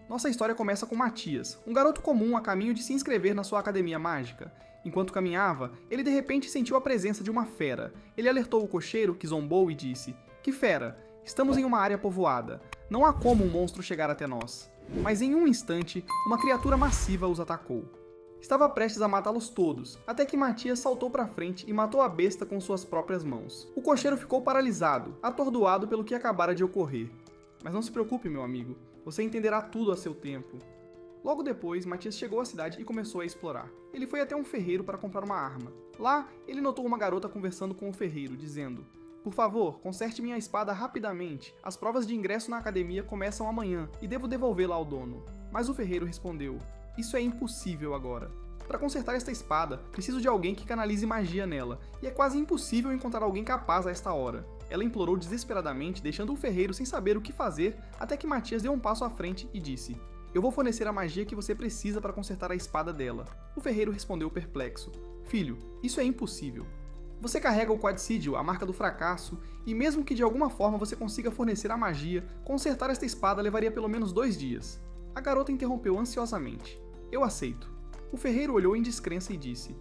Nossa história começa com Matias, um garoto comum a caminho de se inscrever na sua academia mágica. Enquanto caminhava, ele de repente sentiu a presença de uma fera. Ele alertou o cocheiro, que zombou e disse: "Que fera! Estamos em uma área povoada. Não há como um monstro chegar até nós." Mas em um instante, uma criatura massiva os atacou. Estava prestes a matá-los todos, até que Matias saltou para frente e matou a besta com suas próprias mãos. O cocheiro ficou paralisado, atordoado pelo que acabara de ocorrer. Mas não se preocupe, meu amigo, você entenderá tudo a seu tempo. Logo depois, Matias chegou à cidade e começou a explorar. Ele foi até um ferreiro para comprar uma arma. Lá, ele notou uma garota conversando com o ferreiro, dizendo: "Por favor, conserte minha espada rapidamente. As provas de ingresso na academia começam amanhã e devo devolvê-la ao dono." Mas o ferreiro respondeu: "Isso é impossível agora. Para consertar esta espada, preciso de alguém que canalize magia nela, e é quase impossível encontrar alguém capaz a esta hora." Ela implorou desesperadamente, deixando o ferreiro sem saber o que fazer, até que Matias deu um passo à frente e disse: "Eu vou fornecer a magia que você precisa para consertar a espada dela." O ferreiro respondeu perplexo: "Filho, isso é impossível. Você carrega o Quadsigil, a marca do fracasso, e mesmo que de alguma forma você consiga fornecer a magia, consertar esta espada levaria pelo menos 2 dias." A garota interrompeu ansiosamente: "Eu aceito." O ferreiro olhou em descrença e disse: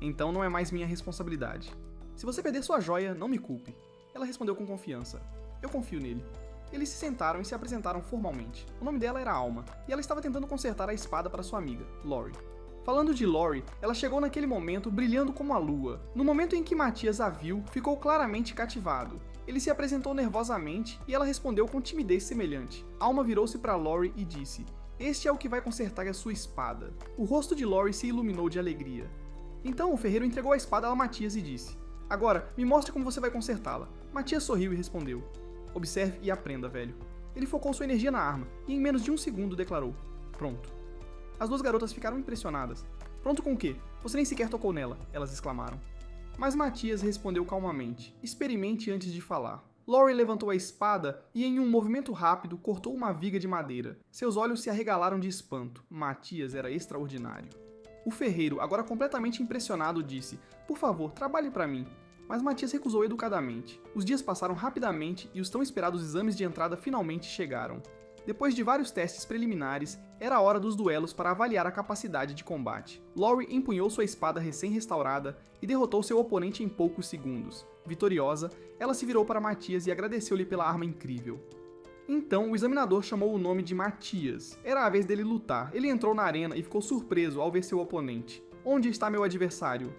"Então não é mais minha responsabilidade. Se você perder sua joia, não me culpe." Ela respondeu com confiança: "Eu confio nele." Eles se sentaram e se apresentaram formalmente. O nome dela era Alma, e ela estava tentando consertar a espada para sua amiga, Lori. Falando de Lori, ela chegou naquele momento brilhando como a lua. No momento em que Matias a viu, ficou claramente cativado. Ele se apresentou nervosamente e ela respondeu com timidez semelhante. Alma virou-se para Lori e disse: "Este é o que vai consertar a sua espada." O rosto de Lori se iluminou de alegria. Então o ferreiro entregou a espada a Matias e disse: "Agora, me mostre como você vai consertá-la." Matias sorriu e respondeu: "Observe e aprenda, velho." Ele focou sua energia na arma e em menos de 1 segundo declarou: "Pronto." As duas garotas ficaram impressionadas. "Pronto com o quê? Você nem sequer tocou nela," elas exclamaram. Mas Matias respondeu calmamente: "Experimente antes de falar." Lori levantou a espada e, em um movimento rápido, cortou uma viga de madeira. Seus olhos se arregalaram de espanto. Matias era extraordinário. O ferreiro, agora completamente impressionado, disse: "Por favor, trabalhe para mim." Mas Matias recusou educadamente. Os dias passaram rapidamente e os tão esperados exames de entrada finalmente chegaram. Depois de vários testes preliminares, era a hora dos duelos para avaliar a capacidade de combate. Lori empunhou sua espada recém-restaurada e derrotou seu oponente em poucos segundos. Vitoriosa, ela se virou para Matias e agradeceu-lhe pela arma incrível. Então o examinador chamou o nome de Matias. Era a vez dele lutar. Ele entrou na arena e ficou surpreso ao ver seu oponente. "Onde está meu adversário?"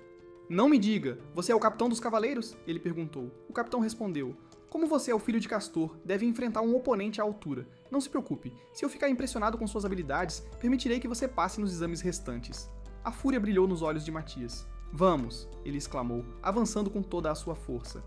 "Não me diga, você é o capitão dos cavaleiros?" ele perguntou. O capitão respondeu: "Como você é o filho de Castor, deve enfrentar um oponente à altura. Não se preocupe, se eu ficar impressionado com suas habilidades, permitirei que você passe nos exames restantes." A fúria brilhou nos olhos de Matias. "Vamos!" ele exclamou, avançando com toda a sua força.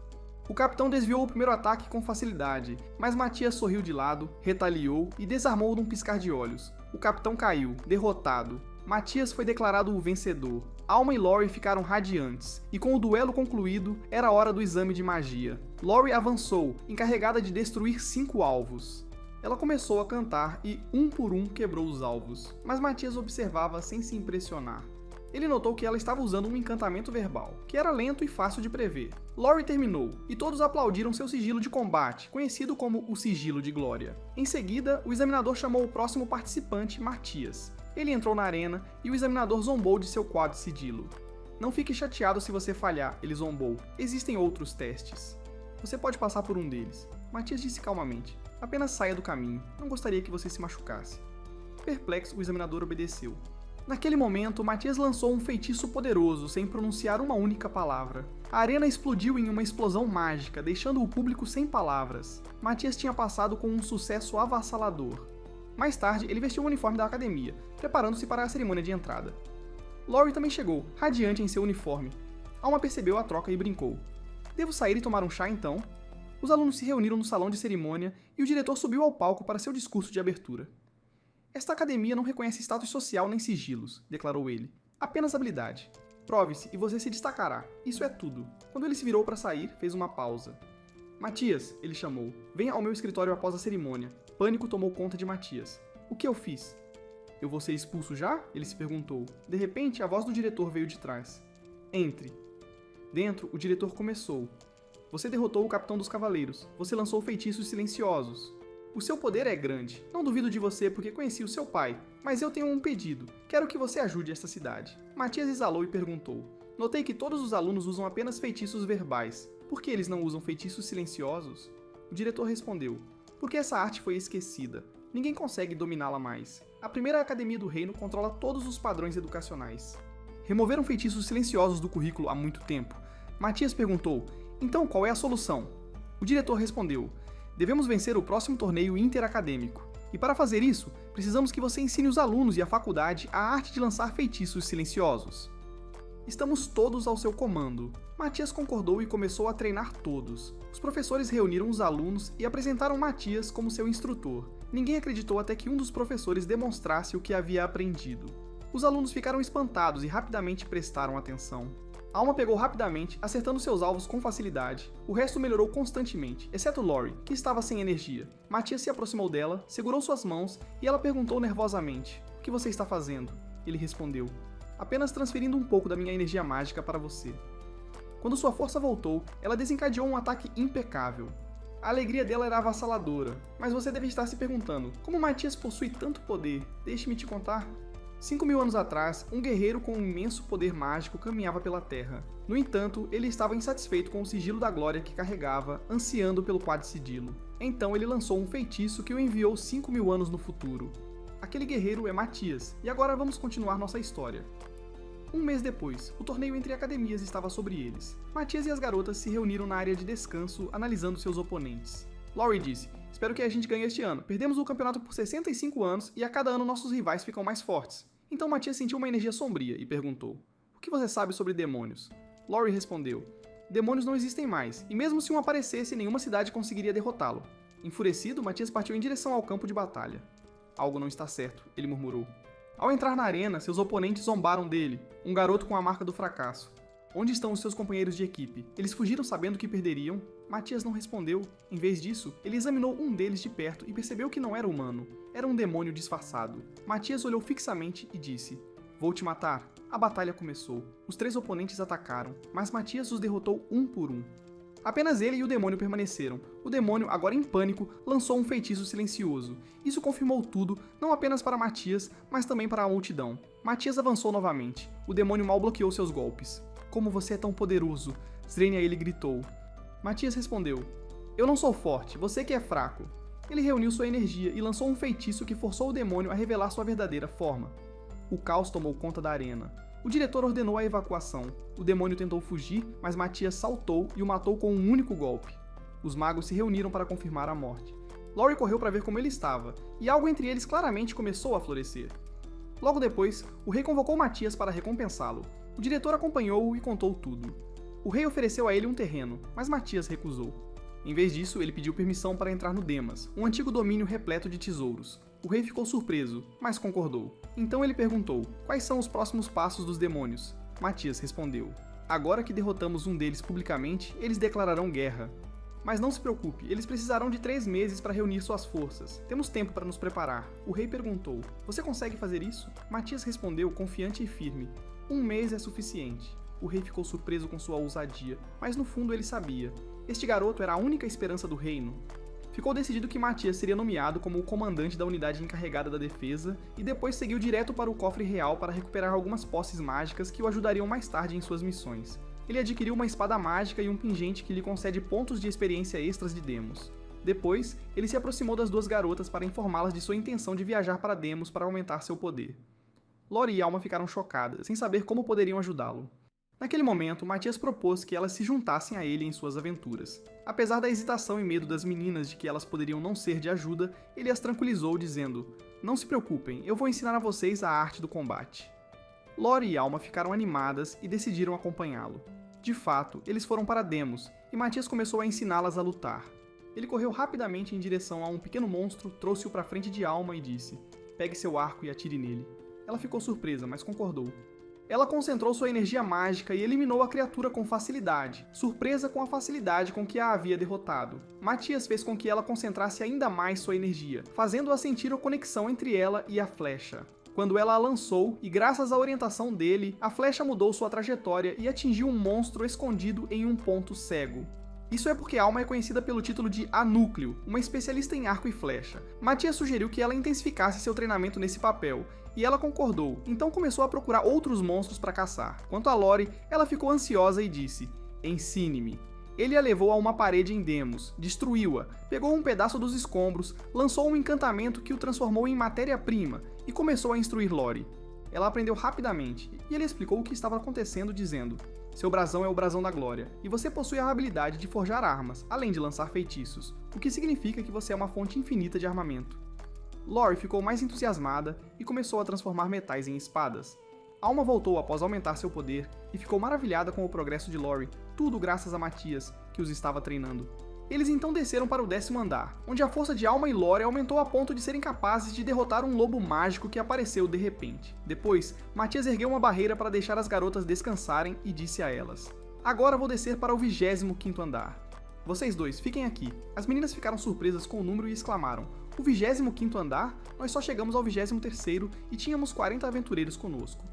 O capitão desviou o primeiro ataque com facilidade, mas Matias sorriu de lado, retaliou e desarmou num piscar de olhos. O capitão caiu, derrotado. Matias foi declarado o vencedor. Alma e Lori ficaram radiantes, e com o duelo concluído, era hora do exame de magia. Lori avançou, encarregada de destruir 5 alvos. Ela começou a cantar e, um por um, quebrou os alvos, mas Matias observava sem se impressionar. Ele notou que ela estava usando um encantamento verbal, que era lento e fácil de prever. Lori terminou, e todos aplaudiram seu sigilo de combate, conhecido como o Sigilo de Glória. Em seguida, o examinador chamou o próximo participante, Matias. Ele entrou na arena e o examinador zombou de seu quadsigilo. "Não fique chateado se você falhar," ele zombou. "Existem outros testes. Você pode passar por um deles." Matias disse calmamente: "Apenas saia do caminho. Não gostaria que você se machucasse." Perplexo, o examinador obedeceu. Naquele momento, Matias lançou um feitiço poderoso, sem pronunciar uma única palavra. A arena explodiu em uma explosão mágica, deixando o público sem palavras. Matias tinha passado com um sucesso avassalador. Mais tarde, ele vestiu o uniforme da academia, preparando-se para a cerimônia de entrada. Lori também chegou, radiante em seu uniforme. Alma percebeu a troca e brincou: "Devo sair e tomar um chá então?" Os alunos se reuniram no salão de cerimônia e o diretor subiu ao palco para seu discurso de abertura. "Esta academia não reconhece status social nem sigilos," declarou ele. "Apenas habilidade. Prove-se e você se destacará. Isso é tudo." Quando ele se virou para sair, fez uma pausa. "Matias," ele chamou, "venha ao meu escritório após a cerimônia." Pânico tomou conta de Matias. "O que eu fiz?" "Eu vou ser expulso já?" ele se perguntou. De repente, a voz do diretor veio de trás. "Entre." Dentro, o diretor começou: "Você derrotou o capitão dos cavaleiros. Você lançou feitiços silenciosos." O seu poder é grande. Não duvido de você porque conheci o seu pai, mas eu tenho um pedido. Quero que você ajude esta cidade. Matias exalou e perguntou. Notei que todos os alunos usam apenas feitiços verbais. Por que eles não usam feitiços silenciosos? O diretor respondeu. Porque essa arte foi esquecida. Ninguém consegue dominá-la mais. A primeira academia do reino controla todos os padrões educacionais. Removeram feitiços silenciosos do currículo há muito tempo. Matias perguntou, então qual é a solução? O diretor respondeu, devemos vencer o próximo torneio interacadêmico. E para fazer isso, precisamos que você ensine os alunos e a faculdade a arte de lançar feitiços silenciosos. Estamos todos ao seu comando. Matias concordou e começou a treinar todos. Os professores reuniram os alunos e apresentaram Matias como seu instrutor. Ninguém acreditou até que um dos professores demonstrasse o que havia aprendido. Os alunos ficaram espantados e rapidamente prestaram atenção. Alma pegou rapidamente, acertando seus alvos com facilidade. O resto melhorou constantemente, exceto Lori, que estava sem energia. Matias se aproximou dela, segurou suas mãos e ela perguntou nervosamente: "O que você está fazendo?" Ele respondeu: "Apenas transferindo um pouco da minha energia mágica para você." Quando sua força voltou, ela desencadeou um ataque impecável. A alegria dela era avassaladora, mas você deve estar se perguntando, como Matias possui tanto poder? Deixe-me te contar. 5.000 anos atrás, um guerreiro com um imenso poder mágico caminhava pela Terra. No entanto, ele estava insatisfeito com o sigilo da glória que carregava, ansiando pelo quadricigilo. Então ele lançou um feitiço que o enviou 5.000 anos no futuro. Aquele guerreiro é Matias, e agora vamos continuar nossa história. Um mês depois, o torneio entre academias estava sobre eles. Matias e as garotas se reuniram na área de descanso, analisando seus oponentes. Lori disse, espero que a gente ganhe este ano. Perdemos o campeonato por 65 anos e a cada ano nossos rivais ficam mais fortes. Então Matias sentiu uma energia sombria e perguntou, o que você sabe sobre demônios? Lori respondeu, demônios não existem mais, e mesmo se um aparecesse, nenhuma cidade conseguiria derrotá-lo. Enfurecido, Matias partiu em direção ao campo de batalha. Algo não está certo, ele murmurou. Ao entrar na arena, seus oponentes zombaram dele, um garoto com a marca do fracasso. Onde estão os seus companheiros de equipe? Eles fugiram sabendo que perderiam? Matias não respondeu. Em vez disso, ele examinou um deles de perto e percebeu que não era humano. Era um demônio disfarçado. Matias olhou fixamente e disse, vou te matar. A batalha começou. Os 3 oponentes atacaram, mas Matias os derrotou um por um. Apenas ele e o demônio permaneceram. O demônio, agora em pânico, lançou um feitiço silencioso. Isso confirmou tudo, não apenas para Matias, mas também para a multidão. Matias avançou novamente. O demônio mal bloqueou seus golpes. Como você é tão poderoso? Srenia ele gritou. Matias respondeu, eu não sou forte, você que é fraco. Ele reuniu sua energia e lançou um feitiço que forçou o demônio a revelar sua verdadeira forma. O caos tomou conta da arena. O diretor ordenou a evacuação. O demônio tentou fugir, mas Matias saltou e o matou com um único golpe. Os magos se reuniram para confirmar a morte. Lori correu para ver como ele estava, e algo entre eles claramente começou a florescer. Logo depois, o rei convocou Matias para recompensá-lo. O diretor acompanhou-o e contou tudo. O rei ofereceu a ele um terreno, mas Matias recusou. Em vez disso, ele pediu permissão para entrar no Demas, um antigo domínio repleto de tesouros. O rei ficou surpreso, mas concordou. Então ele perguntou, quais são os próximos passos dos demônios? Matias respondeu, agora que derrotamos um deles publicamente, eles declararão guerra. Mas não se preocupe, eles precisarão de 3 meses para reunir suas forças. Temos tempo para nos preparar. O rei perguntou, você consegue fazer isso? Matias respondeu, confiante e firme, 1 mês é suficiente. O rei ficou surpreso com sua ousadia, mas no fundo ele sabia. Este garoto era a única esperança do reino. Ficou decidido que Matias seria nomeado como o comandante da unidade encarregada da defesa e depois seguiu direto para o cofre real para recuperar algumas posses mágicas que o ajudariam mais tarde em suas missões. Ele adquiriu uma espada mágica e um pingente que lhe concede pontos de experiência extras de Demos. Depois, ele se aproximou das 2 garotas para informá-las de sua intenção de viajar para Demos para aumentar seu poder. Lori e Alma ficaram chocadas, sem saber como poderiam ajudá-lo. Naquele momento, Matias propôs que elas se juntassem a ele em suas aventuras. Apesar da hesitação e medo das meninas de que elas poderiam não ser de ajuda, ele as tranquilizou dizendo, não se preocupem, eu vou ensinar a vocês a arte do combate. Lori e Alma ficaram animadas e decidiram acompanhá-lo. De fato, eles foram para Demos, e Matias começou a ensiná-las a lutar. Ele correu rapidamente em direção a um pequeno monstro, trouxe-o para frente de Alma e disse, pegue seu arco e atire nele. Ela ficou surpresa, mas concordou. Ela concentrou sua energia mágica e eliminou a criatura com facilidade, surpresa com a facilidade com que a havia derrotado. Matias fez com que ela concentrasse ainda mais sua energia, fazendo-a sentir a conexão entre ela e a flecha. Quando ela a lançou, e graças à orientação dele, a flecha mudou sua trajetória e atingiu um monstro escondido em um ponto cego. Isso é porque Alma é conhecida pelo título de A Núcleo, uma especialista em arco e flecha. Matias sugeriu que ela intensificasse seu treinamento nesse papel, e ela concordou, então começou a procurar outros monstros para caçar. Quanto a Lori, ela ficou ansiosa e disse: "Ensine-me." Ele a levou a uma parede em Demos, destruiu-a, pegou um pedaço dos escombros, lançou um encantamento que o transformou em matéria-prima e começou a instruir Lori. Ela aprendeu rapidamente, e ele explicou o que estava acontecendo dizendo: "Seu brasão é o brasão da glória, e você possui a habilidade de forjar armas, além de lançar feitiços, o que significa que você é uma fonte infinita de armamento." Lori ficou mais entusiasmada e começou a transformar metais em espadas. Alma voltou após aumentar seu poder e ficou maravilhada com o progresso de Lori, tudo graças a Matias, que os estava treinando. Eles então desceram para o 10º andar, onde a força de Alma e Lori aumentou a ponto de serem capazes de derrotar um lobo mágico que apareceu de repente. Depois, Matias ergueu uma barreira para deixar as garotas descansarem e disse a elas: "Agora vou descer para o 25º andar. Vocês dois, fiquem aqui." As meninas ficaram surpresas com o número e exclamaram: "O 25º andar? Nós só chegamos ao 23º e tínhamos 40 aventureiros conosco."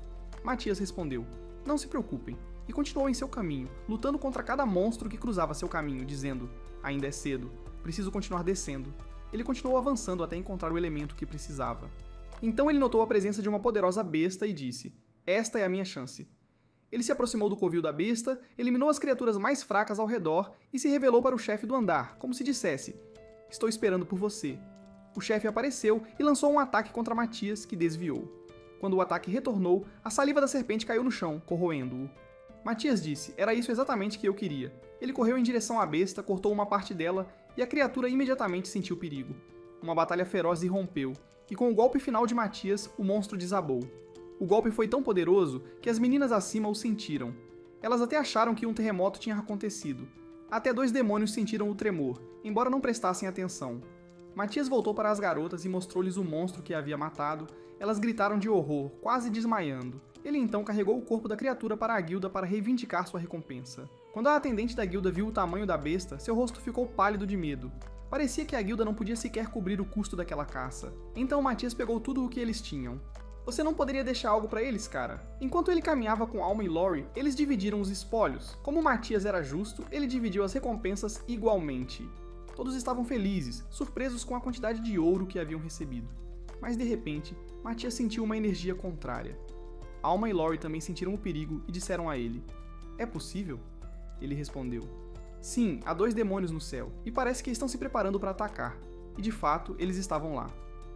Matias respondeu: "Não se preocupem." E continuou em seu caminho, lutando contra cada monstro que cruzava seu caminho, dizendo: "Ainda é cedo, preciso continuar descendo." Ele continuou avançando até encontrar o elemento que precisava. Então ele notou a presença de uma poderosa besta e disse: "Esta é a minha chance." Ele se aproximou do covil da besta, eliminou as criaturas mais fracas ao redor e se revelou para o chefe do andar, como se dissesse: "Estou esperando por você." O chefe apareceu e lançou um ataque contra Matias, que desviou. Quando o ataque retornou, a saliva da serpente caiu no chão, corroendo-o. Matias disse: "Era isso exatamente que eu queria." Ele correu em direção à besta, cortou uma parte dela e a criatura imediatamente sentiu perigo. Uma batalha feroz irrompeu, e com o golpe final de Matias, o monstro desabou. O golpe foi tão poderoso que as meninas acima o sentiram. Elas até acharam que um terremoto tinha acontecido. Até 2 demônios sentiram o tremor, embora não prestassem atenção. Matias voltou para as garotas e mostrou-lhes o monstro que havia matado. Elas gritaram de horror, quase desmaiando. Ele então carregou o corpo da criatura para a guilda para reivindicar sua recompensa. Quando a atendente da guilda viu o tamanho da besta, seu rosto ficou pálido de medo. Parecia que a guilda não podia sequer cobrir o custo daquela caça. Então Matias pegou tudo o que eles tinham. "Você não poderia deixar algo para eles, cara?" Enquanto ele caminhava com Alma e Lori, eles dividiram os espólios. Como Matias era justo, ele dividiu as recompensas igualmente. Todos estavam felizes, surpresos com a quantidade de ouro que haviam recebido. Mas de repente, Matias sentiu uma energia contrária. Alma e Lori também sentiram o perigo e disseram a ele: "É possível?" Ele respondeu: "Sim, há 2 demônios no céu, e parece que estão se preparando para atacar." E de fato, eles estavam lá.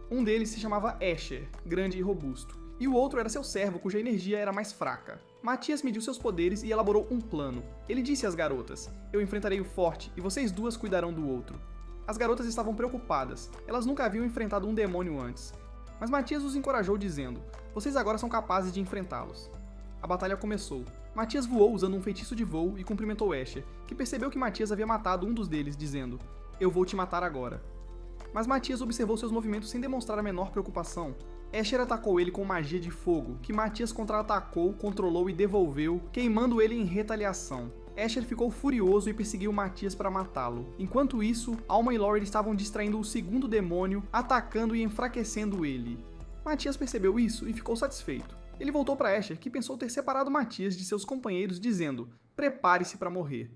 Um deles se chamava Escher, grande e robusto, e o outro era seu servo, cuja energia era mais fraca. Matias mediu seus poderes e elaborou um plano. Ele disse às garotas: "Eu enfrentarei o forte, e vocês duas cuidarão do outro." As garotas estavam preocupadas, elas nunca haviam enfrentado um demônio antes. Mas Matias os encorajou dizendo: "Vocês agora são capazes de enfrentá-los." A batalha começou. Matias voou usando um feitiço de voo e cumprimentou Escher, que percebeu que Matias havia matado um dos deles, dizendo: "Eu vou te matar agora." Mas Matias observou seus movimentos sem demonstrar a menor preocupação. Escher atacou ele com magia de fogo, que Matias contra-atacou, controlou e devolveu, queimando ele em retaliação. Escher ficou furioso e perseguiu Matias para matá-lo. Enquanto isso, Alma e Lori estavam distraindo o segundo demônio, atacando e enfraquecendo ele. Matias percebeu isso e ficou satisfeito. Ele voltou para Escher, que pensou ter separado Matias de seus companheiros, dizendo: "Prepare-se para morrer."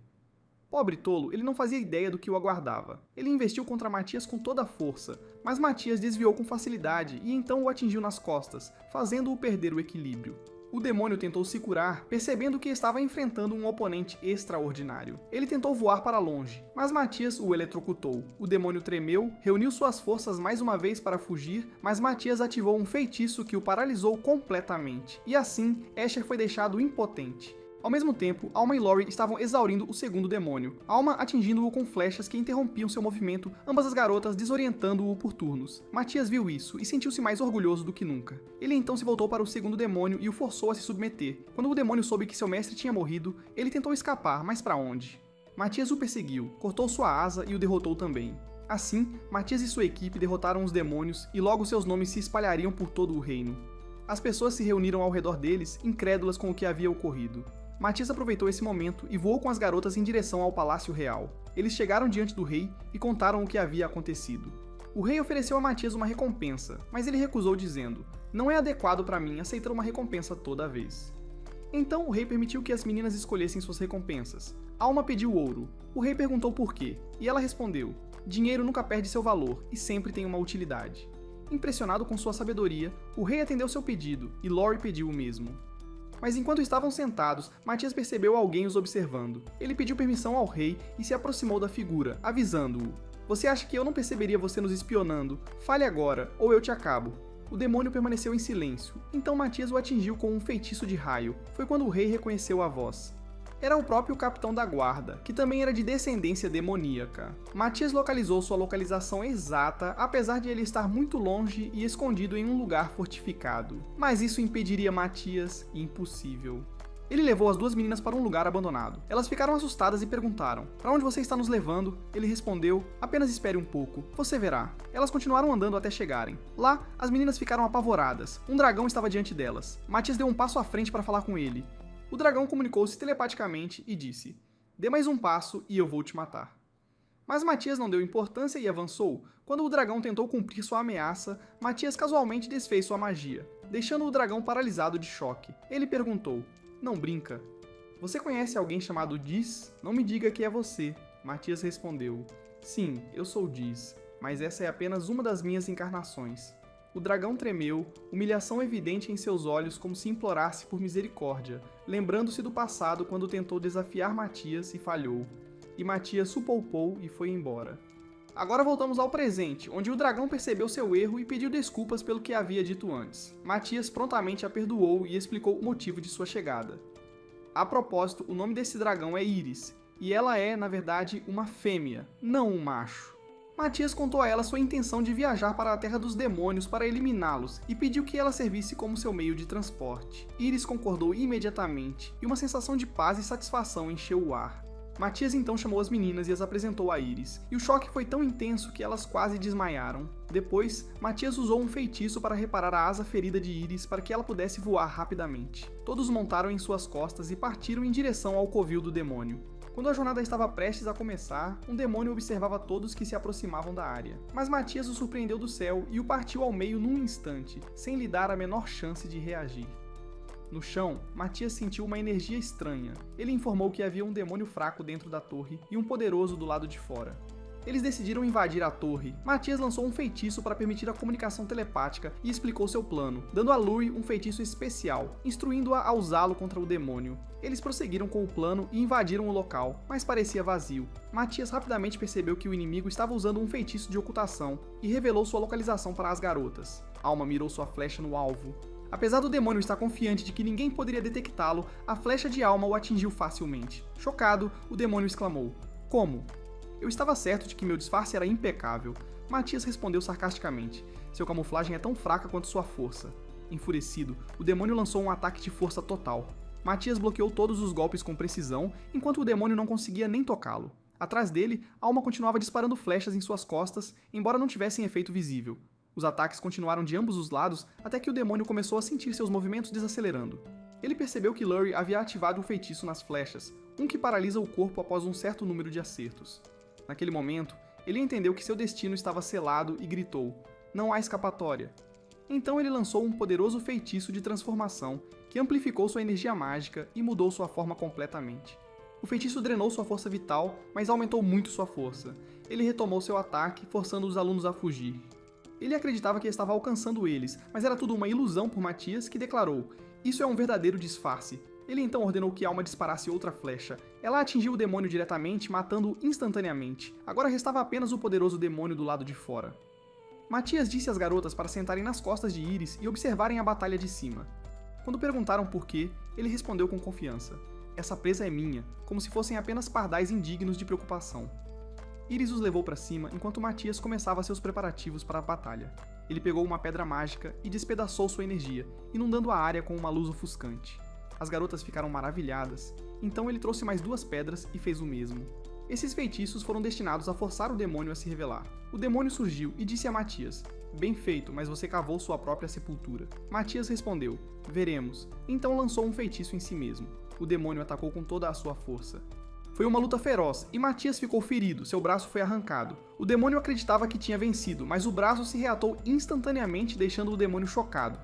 Pobre tolo, ele não fazia ideia do que o aguardava. Ele investiu contra Matias com toda a força, mas Matias desviou com facilidade e então o atingiu nas costas, fazendo-o perder o equilíbrio. O demônio tentou se curar, percebendo que estava enfrentando um oponente extraordinário. Ele tentou voar para longe, mas Matias o eletrocutou. O demônio tremeu, reuniu suas forças mais uma vez para fugir, mas Matias ativou um feitiço que o paralisou completamente. E assim, Escher foi deixado impotente. Ao mesmo tempo, Alma e Lori estavam exaurindo o segundo demônio, Alma atingindo-o com flechas que interrompiam seu movimento, ambas as garotas desorientando-o por turnos. Matias viu isso e sentiu-se mais orgulhoso do que nunca. Ele então se voltou para o segundo demônio e o forçou a se submeter. Quando o demônio soube que seu mestre tinha morrido, ele tentou escapar, mas para onde? Matias o perseguiu, cortou sua asa e o derrotou também. Assim, Matias e sua equipe derrotaram os demônios e logo seus nomes se espalhariam por todo o reino. As pessoas se reuniram ao redor deles, incrédulas com o que havia ocorrido. Matias aproveitou esse momento e voou com as garotas em direção ao Palácio Real. Eles chegaram diante do rei e contaram o que havia acontecido. O rei ofereceu a Matias uma recompensa, mas ele recusou dizendo: "Não é adequado para mim aceitar uma recompensa toda vez." Então o rei permitiu que as meninas escolhessem suas recompensas. Alma pediu ouro. O rei perguntou por quê, e ela respondeu: dinheiro nunca perde seu valor e sempre tem uma utilidade. Impressionado com sua sabedoria, o rei atendeu seu pedido e Lori pediu o mesmo. Mas enquanto estavam sentados, Matias percebeu alguém os observando. Ele pediu permissão ao rei e se aproximou da figura, avisando-o: você acha que eu não perceberia você nos espionando? Fale agora, ou eu te acabo. O demônio permaneceu em silêncio, então Matias o atingiu com um feitiço de raio. Foi quando o rei reconheceu a voz. Era o próprio capitão da guarda, que também era de descendência demoníaca. Matias localizou sua localização exata, apesar de ele estar muito longe e escondido em um lugar fortificado. Mas isso impediria Matias impossível. Ele levou as duas meninas para um lugar abandonado. Elas ficaram assustadas e perguntaram: "Para onde você está nos levando?" Ele respondeu: "Apenas espere um pouco, você verá." Elas continuaram andando até chegarem. Lá, as meninas ficaram apavoradas. Um dragão estava diante delas. Matias deu um passo à frente para falar com ele. O dragão comunicou-se telepaticamente e disse: "Dê mais um passo e eu vou te matar." Mas Matias não deu importância e avançou. Quando o dragão tentou cumprir sua ameaça, Matias casualmente desfez sua magia, deixando o dragão paralisado de choque. Ele perguntou: "Não brinca. Você conhece alguém chamado Diz? Não me diga que é você." Matias respondeu: "Sim, eu sou Diz, mas essa é apenas uma das minhas encarnações." O dragão tremeu, humilhação evidente em seus olhos como se implorasse por misericórdia, lembrando-se do passado quando tentou desafiar Matias e falhou. E Matias o poupou e foi embora. Agora voltamos ao presente, onde o dragão percebeu seu erro e pediu desculpas pelo que havia dito antes. Matias prontamente a perdoou e explicou o motivo de sua chegada. A propósito, o nome desse dragão é Íris, e ela é, na verdade, uma fêmea, não um macho. Matias contou a ela sua intenção de viajar para a Terra dos Demônios para eliminá-los e pediu que ela servisse como seu meio de transporte. Íris concordou imediatamente, e uma sensação de paz e satisfação encheu o ar. Matias então chamou as meninas e as apresentou a Íris, e o choque foi tão intenso que elas quase desmaiaram. Depois, Matias usou um feitiço para reparar a asa ferida de Íris para que ela pudesse voar rapidamente. Todos montaram em suas costas e partiram em direção ao covil do demônio. Quando a jornada estava prestes a começar, um demônio observava todos que se aproximavam da área. Mas Matias o surpreendeu do céu e o partiu ao meio num instante, sem lhe dar a menor chance de reagir. No chão, Matias sentiu uma energia estranha. Ele informou que havia um demônio fraco dentro da torre e um poderoso do lado de fora. Eles decidiram invadir a torre. Matias lançou um feitiço para permitir a comunicação telepática e explicou seu plano, dando a Luri um feitiço especial, instruindo-a a usá-lo contra o demônio. Eles prosseguiram com o plano e invadiram o local, mas parecia vazio. Matias rapidamente percebeu que o inimigo estava usando um feitiço de ocultação e revelou sua localização para as garotas. Alma mirou sua flecha no alvo. Apesar do demônio estar confiante de que ninguém poderia detectá-lo, a flecha de Alma o atingiu facilmente. Chocado, o demônio exclamou: "Como?" "Eu estava certo de que meu disfarce era impecável." Matias respondeu sarcasticamente: "Seu camuflagem é tão fraca quanto sua força." Enfurecido, o demônio lançou um ataque de força total. Matias bloqueou todos os golpes com precisão, enquanto o demônio não conseguia nem tocá-lo. Atrás dele, Alma continuava disparando flechas em suas costas, embora não tivessem efeito visível. Os ataques continuaram de ambos os lados até que o demônio começou a sentir seus movimentos desacelerando. Ele percebeu que Luri havia ativado um feitiço nas flechas, um que paralisa o corpo após um certo número de acertos. Naquele momento, ele entendeu que seu destino estava selado e gritou: "Não há escapatória." Então ele lançou um poderoso feitiço de transformação, que amplificou sua energia mágica e mudou sua forma completamente. O feitiço drenou sua força vital, mas aumentou muito sua força. Ele retomou seu ataque, forçando os alunos a fugir. Ele acreditava que estava alcançando eles, mas era tudo uma ilusão por Matias, que declarou: "Isso é um verdadeiro disfarce." Ele então ordenou que Alma disparasse outra flecha. Ela atingiu o demônio diretamente, matando-o instantaneamente. Agora restava apenas o poderoso demônio do lado de fora. Matias disse às garotas para sentarem nas costas de Íris e observarem a batalha de cima. Quando perguntaram por quê, ele respondeu com confiança: "Essa presa é minha", como se fossem apenas pardais indignos de preocupação. Íris os levou para cima enquanto Matias começava seus preparativos para a batalha. Ele pegou uma pedra mágica e despedaçou sua energia, inundando a área com uma luz ofuscante. As garotas ficaram maravilhadas, então ele trouxe mais 2 pedras e fez o mesmo. Esses feitiços foram destinados a forçar o demônio a se revelar. O demônio surgiu e disse a Matias: "Bem feito, mas você cavou sua própria sepultura." Matias respondeu: "Veremos." Então lançou um feitiço em si mesmo. O demônio atacou com toda a sua força. Foi uma luta feroz, e Matias ficou ferido, seu braço foi arrancado. O demônio acreditava que tinha vencido, mas o braço se reatou instantaneamente, deixando o demônio chocado.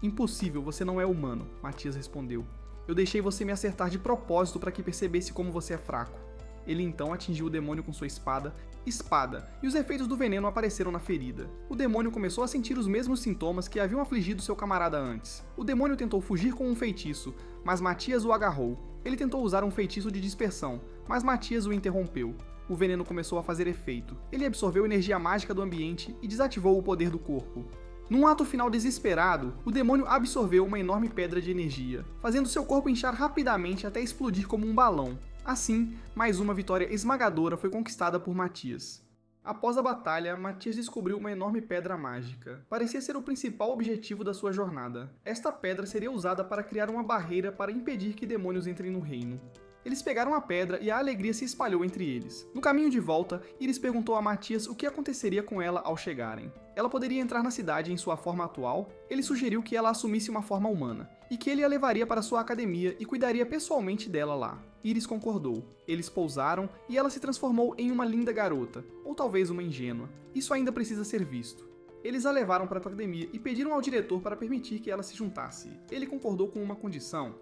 "Impossível, você não é humano", Matias respondeu. Eu deixei você me acertar de propósito para que percebesse como você é fraco. Ele então atingiu o demônio com sua espada, e os efeitos do veneno apareceram na ferida. O demônio começou a sentir os mesmos sintomas que haviam afligido seu camarada antes. O demônio tentou fugir com um feitiço, mas Matias o agarrou. Ele tentou usar um feitiço de dispersão, mas Matias o interrompeu. O veneno começou a fazer efeito. Ele absorveu energia mágica do ambiente e desativou o poder do corpo. Num ato final desesperado, o demônio absorveu uma enorme pedra de energia, fazendo seu corpo inchar rapidamente até explodir como um balão. Assim, mais uma vitória esmagadora foi conquistada por Matias. Após a batalha, Matias descobriu uma enorme pedra mágica. Parecia ser o principal objetivo da sua jornada. Esta pedra seria usada para criar uma barreira para impedir que demônios entrem no reino. Eles pegaram a pedra e a alegria se espalhou entre eles. No caminho de volta, Iris perguntou a Matias o que aconteceria com ela ao chegarem. Ela poderia entrar na cidade em sua forma atual? Ele sugeriu que ela assumisse uma forma humana, e que ele a levaria para sua academia e cuidaria pessoalmente dela lá. Iris concordou. Eles pousaram e ela se transformou em uma linda garota, ou talvez uma ingênua. Isso ainda precisa ser visto. Eles a levaram para a academia e pediram ao diretor para permitir que ela se juntasse. Ele concordou com uma condição.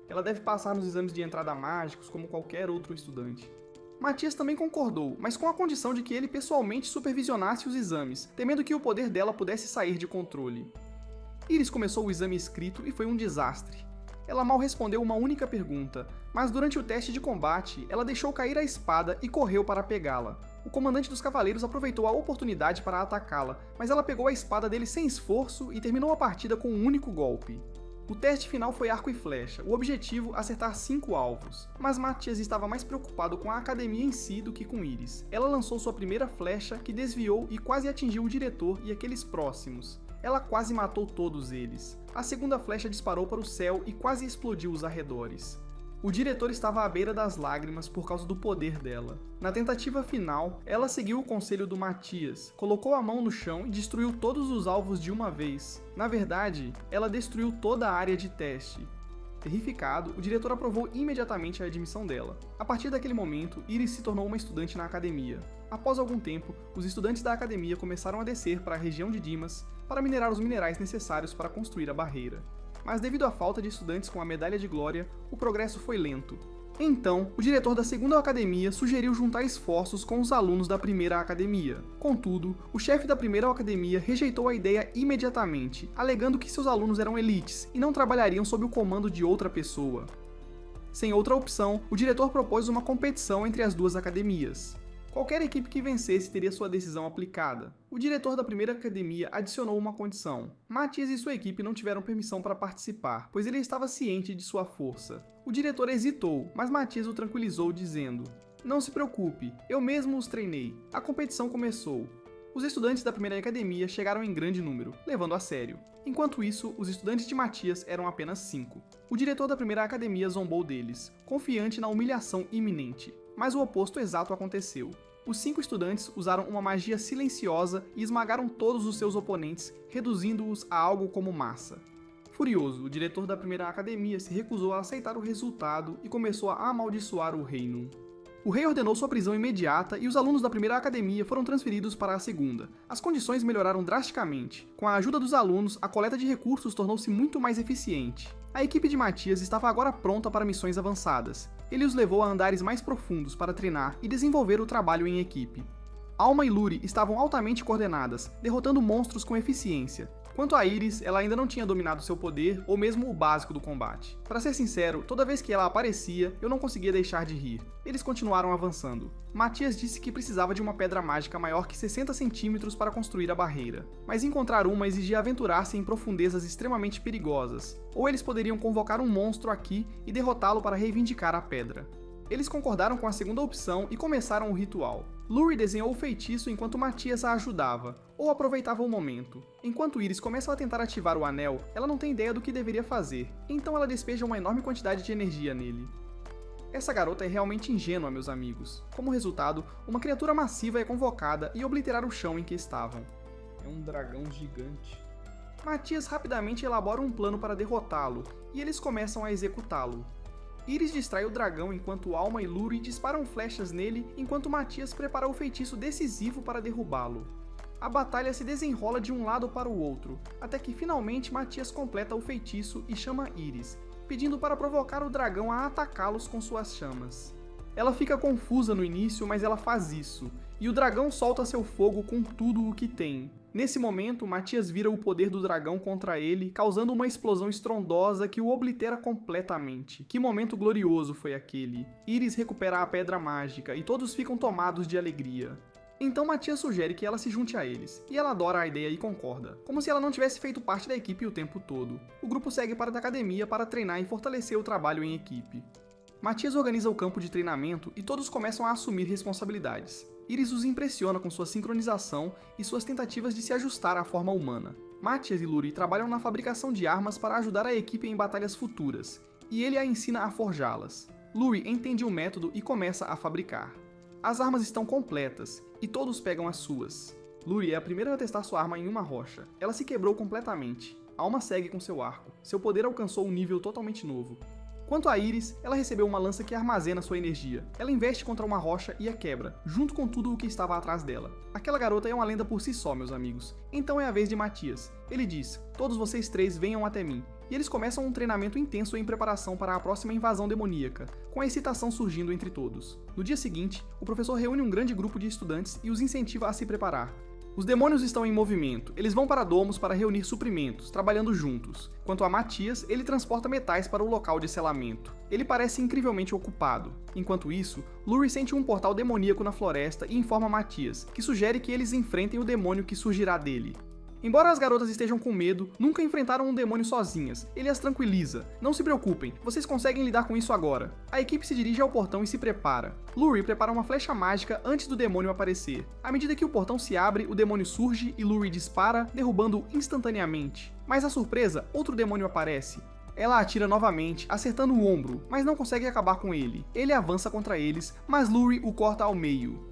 Ela deve passar nos exames de entrada mágicos como qualquer outro estudante. Matias também concordou, mas com a condição de que ele pessoalmente supervisionasse os exames, temendo que o poder dela pudesse sair de controle. Iris começou o exame escrito e foi um desastre. Ela mal respondeu uma única pergunta, mas durante o teste de combate, ela deixou cair a espada e correu para pegá-la. O comandante dos cavaleiros aproveitou a oportunidade para atacá-la, mas ela pegou a espada dele sem esforço e terminou a partida com um único golpe. O teste final foi arco e flecha, o objetivo acertar 5 alvos, mas Matias estava mais preocupado com a academia em si do que com Iris. Ela lançou sua primeira flecha, que desviou e quase atingiu o diretor e aqueles próximos. Ela quase matou todos eles. A segunda flecha disparou para o céu e quase explodiu os arredores. O diretor estava à beira das lágrimas por causa do poder dela. Na tentativa final, ela seguiu o conselho do Matias, colocou a mão no chão e destruiu todos os alvos de uma vez. Na verdade, ela destruiu toda a área de teste. Terrificado, o diretor aprovou imediatamente a admissão dela. A partir daquele momento, Iris se tornou uma estudante na academia. Após algum tempo, os estudantes da academia começaram a descer para a região de Dimas para minerar os minerais necessários para construir a barreira. Mas devido à falta de estudantes com a medalha de glória, o progresso foi lento. Então, o diretor da segunda academia sugeriu juntar esforços com os alunos da primeira academia. Contudo, o chefe da primeira academia rejeitou a ideia imediatamente, alegando que seus alunos eram elites e não trabalhariam sob o comando de outra pessoa. Sem outra opção, o diretor propôs uma competição entre as duas academias. Qualquer equipe que vencesse teria sua decisão aplicada. O diretor da primeira academia adicionou uma condição. Matias e sua equipe não tiveram permissão para participar, pois ele estava ciente de sua força. O diretor hesitou, mas Matias o tranquilizou dizendo: "Não se preocupe, eu mesmo os treinei." A competição começou. Os estudantes da primeira academia chegaram em grande número, levando a sério. Enquanto isso, os estudantes de Matias eram apenas 5. O diretor da primeira academia zombou deles, confiante na humilhação iminente. Mas o oposto exato aconteceu. Os 5 estudantes usaram uma magia silenciosa e esmagaram todos os seus oponentes, reduzindo-os a algo como massa. Furioso, o diretor da primeira academia se recusou a aceitar o resultado e começou a amaldiçoar o reino. O rei ordenou sua prisão imediata e os alunos da primeira academia foram transferidos para a segunda. As condições melhoraram drasticamente. Com a ajuda dos alunos, a coleta de recursos tornou-se muito mais eficiente. A equipe de Matias estava agora pronta para missões avançadas. Ele os levou a andares mais profundos para treinar e desenvolver o trabalho em equipe. Alma e Luri estavam altamente coordenadas, derrotando monstros com eficiência. Quanto a Iris, ela ainda não tinha dominado seu poder ou mesmo o básico do combate. Para ser sincero, toda vez que ela aparecia, eu não conseguia deixar de rir. Eles continuaram avançando. Matias disse que precisava de uma pedra mágica maior que 60 centímetros para construir a barreira, mas encontrar uma exigia aventurar-se em profundezas extremamente perigosas, ou eles poderiam convocar um monstro aqui e derrotá-lo para reivindicar a pedra. Eles concordaram com a segunda opção e começaram o ritual. Luri desenhou o feitiço enquanto Matias a ajudava, ou aproveitava o momento. Enquanto Iris começa a tentar ativar o anel, ela não tem ideia do que deveria fazer, então ela despeja uma enorme quantidade de energia nele. Essa garota é realmente ingênua, meus amigos. Como resultado, uma criatura massiva é convocada e obliterar o chão em que estavam. É um dragão gigante. Matias rapidamente elabora um plano para derrotá-lo, e eles começam a executá-lo. Iris distrai o dragão enquanto Alma e Luri disparam flechas nele enquanto Matias prepara o feitiço decisivo para derrubá-lo. A batalha se desenrola de um lado para o outro, até que finalmente Matias completa o feitiço e chama Iris, pedindo para provocar o dragão a atacá-los com suas chamas. Ela fica confusa no início, mas ela faz isso, e o dragão solta seu fogo com tudo o que tem. Nesse momento, Matias vira o poder do dragão contra ele, causando uma explosão estrondosa que o oblitera completamente. Que momento glorioso foi aquele! Iris recupera a pedra mágica e todos ficam tomados de alegria. Então Matias sugere que ela se junte a eles, e ela adora a ideia e concorda, como se ela não tivesse feito parte da equipe o tempo todo. O grupo segue para a academia para treinar e fortalecer o trabalho em equipe. Matias organiza o campo de treinamento e todos começam a assumir responsabilidades. Iris os impressiona com sua sincronização e suas tentativas de se ajustar à forma humana. Matias e Luri trabalham na fabricação de armas para ajudar a equipe em batalhas futuras, e ele a ensina a forjá-las. Luri entende o método e começa a fabricar. As armas estão completas, e todos pegam as suas. Luri é a primeira a testar sua arma em uma rocha. Ela se quebrou completamente. Alma segue com seu arco. Seu poder alcançou um nível totalmente novo. Quanto a Iris, ela recebeu uma lança que armazena sua energia. Ela investe contra uma rocha e a quebra, junto com tudo o que estava atrás dela. Aquela garota é uma lenda por si só, meus amigos. Então é a vez de Matias. Ele diz: todos vocês três venham até mim. E eles começam um treinamento intenso em preparação para a próxima invasão demoníaca, com a excitação surgindo entre todos. No dia seguinte, o professor reúne um grande grupo de estudantes e os incentiva a se preparar. Os demônios estão em movimento, eles vão para Domos para reunir suprimentos, trabalhando juntos. Quanto a Matias, ele transporta metais para o local de selamento. Ele parece incrivelmente ocupado. Enquanto isso, Luri sente um portal demoníaco na floresta e informa Matias, que sugere que eles enfrentem o demônio que surgirá dele. Embora as garotas estejam com medo, nunca enfrentaram um demônio sozinhas. Ele as tranquiliza. Não se preocupem, vocês conseguem lidar com isso agora. A equipe se dirige ao portão e se prepara. Luri prepara uma flecha mágica antes do demônio aparecer. À medida que o portão se abre, o demônio surge e Luri dispara, derrubando-o instantaneamente. Mas a surpresa, outro demônio aparece. Ela atira novamente, acertando o ombro, mas não consegue acabar com ele. Ele avança contra eles, mas Luri o corta ao meio.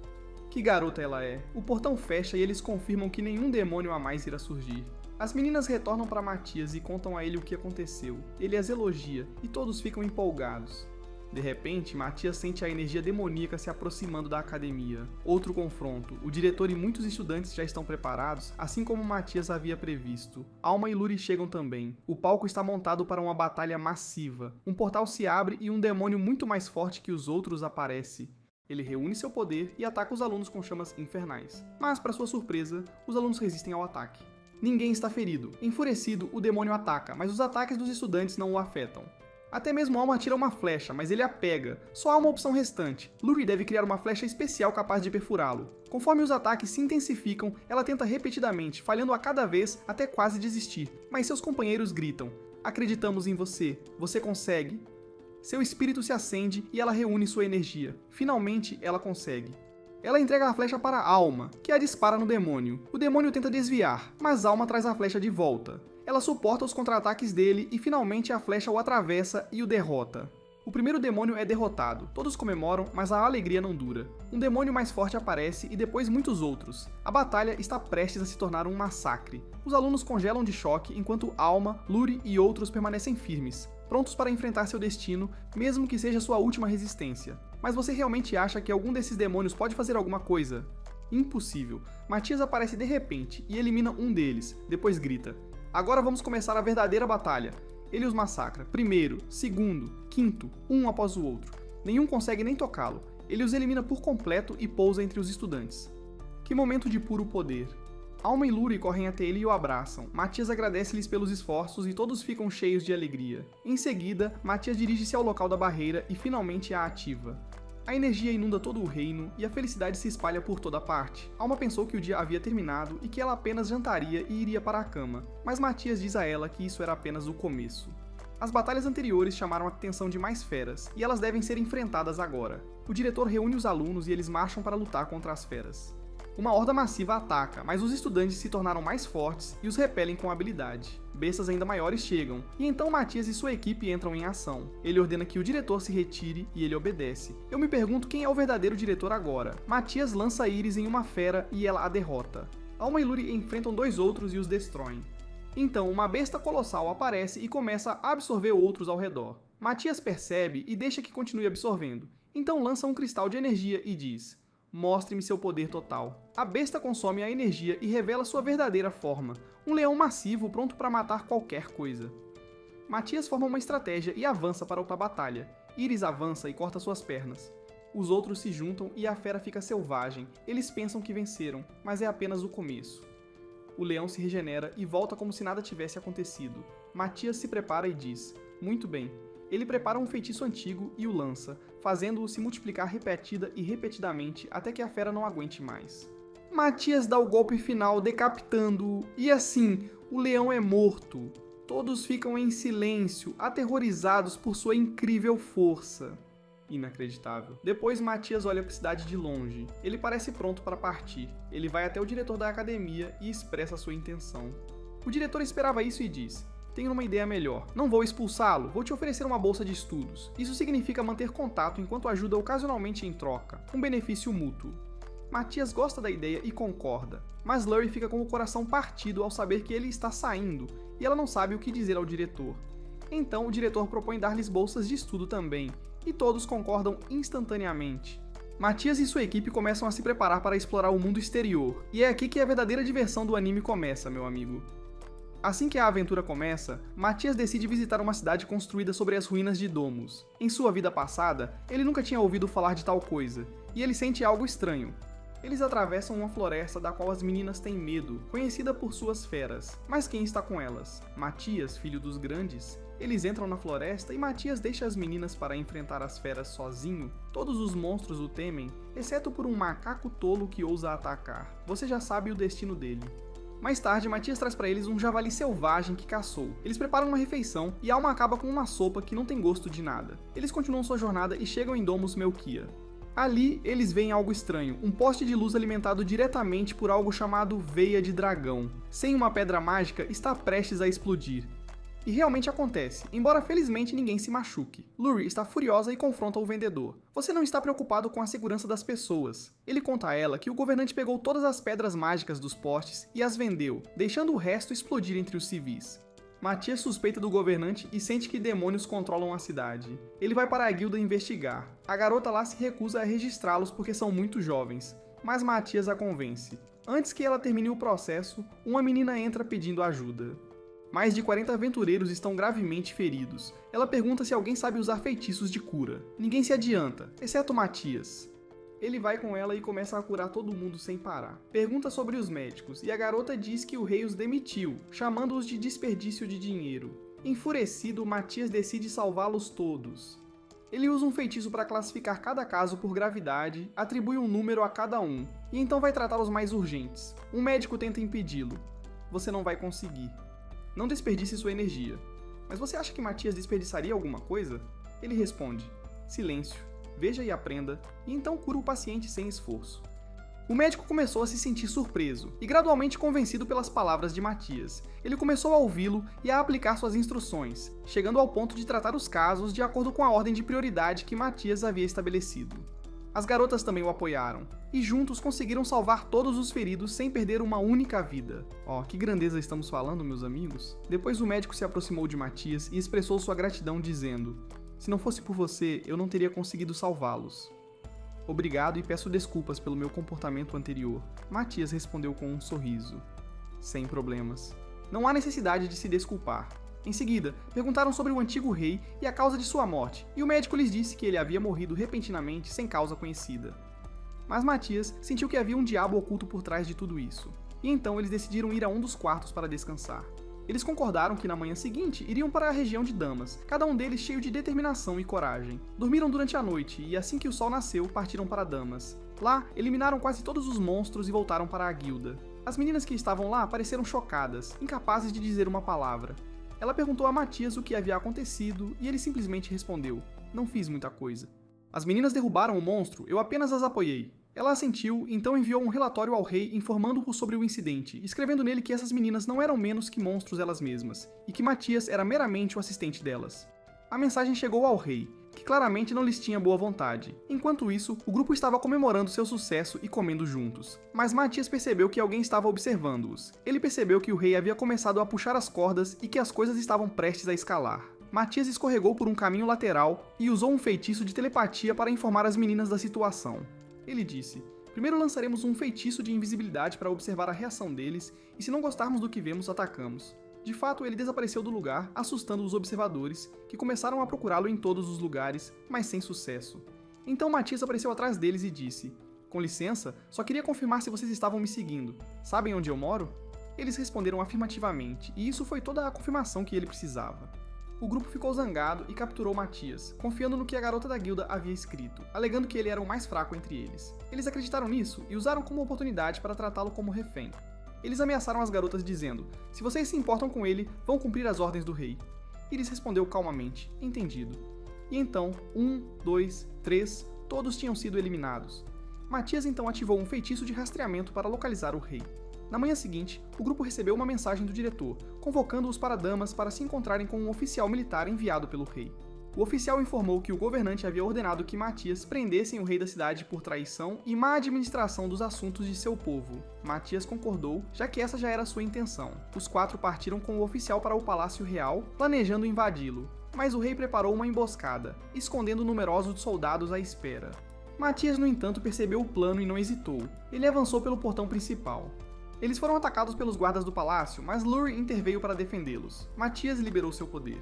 Que garota ela é. O portão fecha e eles confirmam que nenhum demônio a mais irá surgir. As meninas retornam para Matias e contam a ele o que aconteceu. Ele as elogia e todos ficam empolgados. De repente, Matias sente a energia demoníaca se aproximando da academia. Outro confronto. O diretor e muitos estudantes já estão preparados, assim como Matias havia previsto. Alma e Luri chegam também. O palco está montado para uma batalha massiva. Um portal se abre e um demônio muito mais forte que os outros aparece. Ele reúne seu poder e ataca os alunos com chamas infernais. Mas, para sua surpresa, os alunos resistem ao ataque. Ninguém está ferido. Enfurecido, o demônio ataca, mas os ataques dos estudantes não o afetam. Até mesmo Alma tira uma flecha, mas ele a pega. Só há uma opção restante. Luri deve criar uma flecha especial capaz de perfurá-lo. Conforme os ataques se intensificam, ela tenta repetidamente, falhando a cada vez até quase desistir. Mas seus companheiros gritam: "Acreditamos em você. Você consegue." Seu espírito se acende e ela reúne sua energia. Finalmente, ela consegue. Ela entrega a flecha para Alma, que a dispara no demônio. O demônio tenta desviar, mas Alma traz a flecha de volta. Ela suporta os contra-ataques dele e finalmente a flecha o atravessa e o derrota. O primeiro demônio é derrotado. Todos comemoram, mas a alegria não dura. Um demônio mais forte aparece e depois muitos outros. A batalha está prestes a se tornar um massacre. Os alunos congelam de choque enquanto Alma, Luri e outros permanecem firmes, prontos para enfrentar seu destino, mesmo que seja sua última resistência. Mas você realmente acha que algum desses demônios pode fazer alguma coisa? Impossível. Matias aparece de repente e elimina um deles, depois grita: "Agora vamos começar a verdadeira batalha." Ele os massacra, primeiro, segundo, quinto, um após o outro. Nenhum consegue nem tocá-lo. Ele os elimina por completo e pousa entre os estudantes. Que momento de puro poder. Alma e Luri correm até ele e o abraçam. Matias agradece-lhes pelos esforços e todos ficam cheios de alegria. Em seguida, Matias dirige-se ao local da barreira e finalmente a ativa. A energia inunda todo o reino e a felicidade se espalha por toda parte. Alma pensou que o dia havia terminado e que ela apenas jantaria e iria para a cama, mas Matias diz a ela que isso era apenas o começo. As batalhas anteriores chamaram a atenção de mais feras, e elas devem ser enfrentadas agora. O diretor reúne os alunos e eles marcham para lutar contra as feras. Uma horda massiva ataca, mas os estudantes se tornaram mais fortes e os repelem com habilidade. Bestas ainda maiores chegam, e então Matias e sua equipe entram em ação. Ele ordena que o diretor se retire e ele obedece. Eu me pergunto quem é o verdadeiro diretor agora. Matias lança Iris em uma fera e ela a derrota. Alma e Luri enfrentam dois outros e os destroem. Então uma besta colossal aparece e começa a absorver outros ao redor. Matias percebe e deixa que continue absorvendo. Então lança um cristal de energia e diz: "Mostre-me seu poder total." A besta consome a energia e revela sua verdadeira forma, um leão massivo pronto para matar qualquer coisa. Matias forma uma estratégia e avança para outra batalha. Iris avança e corta suas pernas. Os outros se juntam e a fera fica selvagem. Eles pensam que venceram, mas é apenas o começo. O leão se regenera e volta como se nada tivesse acontecido. Matias se prepara e diz: muito bem. Ele prepara um feitiço antigo e o lança, fazendo-o se multiplicar repetida e repetidamente até que a fera não aguente mais. Matias dá o golpe final decapitando-o e assim, o leão é morto. Todos ficam em silêncio, aterrorizados por sua incrível força. Inacreditável. Depois Matias olha para a cidade de longe. Ele parece pronto para partir. Ele vai até o diretor da academia e expressa sua intenção. O diretor esperava isso e diz: tenho uma ideia melhor. Não vou expulsá-lo, vou te oferecer uma bolsa de estudos. Isso significa manter contato enquanto ajuda ocasionalmente em troca. Um benefício mútuo. Matias gosta da ideia e concorda, mas Luri fica com o coração partido ao saber que ele está saindo e ela não sabe o que dizer ao diretor. Então o diretor propõe dar-lhes bolsas de estudo também, e todos concordam instantaneamente. Matias e sua equipe começam a se preparar para explorar o mundo exterior, e é aqui que a verdadeira diversão do anime começa, meu amigo. Assim que a aventura começa, Matias decide visitar uma cidade construída sobre as ruínas de Domus. Em sua vida passada, ele nunca tinha ouvido falar de tal coisa, e ele sente algo estranho. Eles atravessam uma floresta da qual as meninas têm medo, conhecida por suas feras. Mas quem está com elas? Matias, filho dos grandes? Eles entram na floresta e Matias deixa as meninas para enfrentar as feras sozinho. Todos os monstros o temem, exceto por um macaco tolo que ousa atacar. Você já sabe o destino dele. Mais tarde, Matias traz para eles um javali selvagem que caçou. Eles preparam uma refeição e Alma acaba com uma sopa que não tem gosto de nada. Eles continuam sua jornada e chegam em Domus Melquia. Ali, eles veem algo estranho, um poste de luz alimentado diretamente por algo chamado Veia de Dragão. Sem uma pedra mágica, está prestes a explodir. E realmente acontece, embora felizmente ninguém se machuque. Luri está furiosa e confronta o vendedor. Você não está preocupado com a segurança das pessoas. Ele conta a ela que o governante pegou todas as pedras mágicas dos postes e as vendeu, deixando o resto explodir entre os civis. Matias suspeita do governante e sente que demônios controlam a cidade. Ele vai para a guilda investigar. A garota lá se recusa a registrá-los porque são muito jovens, mas Matias a convence. Antes que ela termine o processo, uma menina entra pedindo ajuda. Mais de 40 aventureiros estão gravemente feridos. Ela pergunta se alguém sabe usar feitiços de cura. Ninguém se adianta, exceto Matias. Ele vai com ela e começa a curar todo mundo sem parar. Pergunta sobre os médicos e a garota diz que o rei os demitiu, chamando-os de desperdício de dinheiro. Enfurecido, Matias decide salvá-los todos. Ele usa um feitiço para classificar cada caso por gravidade, atribui um número a cada um, e então vai tratar os mais urgentes. Um médico tenta impedi-lo. Você não vai conseguir. Não desperdice sua energia. Mas você acha que Matias desperdiçaria alguma coisa? Ele responde: silêncio. Veja e aprenda, e então cura o paciente sem esforço. O médico começou a se sentir surpreso, e gradualmente convencido pelas palavras de Matias. Ele começou a ouvi-lo e a aplicar suas instruções, chegando ao ponto de tratar os casos de acordo com a ordem de prioridade que Matias havia estabelecido. As garotas também o apoiaram, e juntos conseguiram salvar todos os feridos sem perder uma única vida. Ó, que grandeza estamos falando, meus amigos? Depois o médico se aproximou de Matias e expressou sua gratidão dizendo: se não fosse por você, eu não teria conseguido salvá-los. Obrigado e peço desculpas pelo meu comportamento anterior. Matias respondeu com um sorriso. Sem problemas. Não há necessidade de se desculpar. Em seguida, perguntaram sobre o antigo rei e a causa de sua morte, e o médico lhes disse que ele havia morrido repentinamente sem causa conhecida. Mas Matias sentiu que havia um diabo oculto por trás de tudo isso, e então eles decidiram ir a um dos quartos para descansar. Eles concordaram que na manhã seguinte iriam para a região de Damas, cada um deles cheio de determinação e coragem. Dormiram durante a noite e assim que o sol nasceu, partiram para Damas. Lá, eliminaram quase todos os monstros e voltaram para a guilda. As meninas que estavam lá pareceram chocadas, incapazes de dizer uma palavra. Ela perguntou a Matias o que havia acontecido e ele simplesmente respondeu: não fiz muita coisa. As meninas derrubaram o monstro, eu apenas as apoiei. Ela assentiu, então enviou um relatório ao rei informando-o sobre o incidente, escrevendo nele que essas meninas não eram menos que monstros elas mesmas, e que Matias era meramente o assistente delas. A mensagem chegou ao rei, que claramente não lhes tinha boa vontade. Enquanto isso, o grupo estava comemorando seu sucesso e comendo juntos. Mas Matias percebeu que alguém estava observando-os. Ele percebeu que o rei havia começado a puxar as cordas e que as coisas estavam prestes a escalar. Matias escorregou por um caminho lateral e usou um feitiço de telepatia para informar as meninas da situação. Ele disse: primeiro lançaremos um feitiço de invisibilidade para observar a reação deles, e se não gostarmos do que vemos, atacamos. De fato, ele desapareceu do lugar, assustando os observadores, que começaram a procurá-lo em todos os lugares, mas sem sucesso. Então Matias apareceu atrás deles e disse: "Com licença, só queria confirmar se vocês estavam me seguindo. Sabem onde eu moro?" Eles responderam afirmativamente, e isso foi toda a confirmação que ele precisava. O grupo ficou zangado e capturou Matias, confiando no que a garota da guilda havia escrito, alegando que ele era o mais fraco entre eles. Eles acreditaram nisso e usaram como oportunidade para tratá-lo como refém. Eles ameaçaram as garotas dizendo: "Se vocês se importam com ele, vão cumprir as ordens do rei." Iris respondeu calmamente: "Entendido." E então, 1, 2, 3, todos tinham sido eliminados. Matias então ativou um feitiço de rastreamento para localizar o rei. Na manhã seguinte, o grupo recebeu uma mensagem do diretor, convocando-os para Damas para se encontrarem com um oficial militar enviado pelo rei. O oficial informou que o governante havia ordenado que Matias prendessem o rei da cidade por traição e má administração dos assuntos de seu povo. Matias concordou, já que essa já era sua intenção. Os 4 partiram com o oficial para o Palácio Real, planejando invadi-lo. Mas o rei preparou uma emboscada, escondendo numerosos soldados à espera. Matias, no entanto, percebeu o plano e não hesitou. Ele avançou pelo portão principal. Eles foram atacados pelos guardas do palácio, mas Lure interveio para defendê-los. Matias liberou seu poder,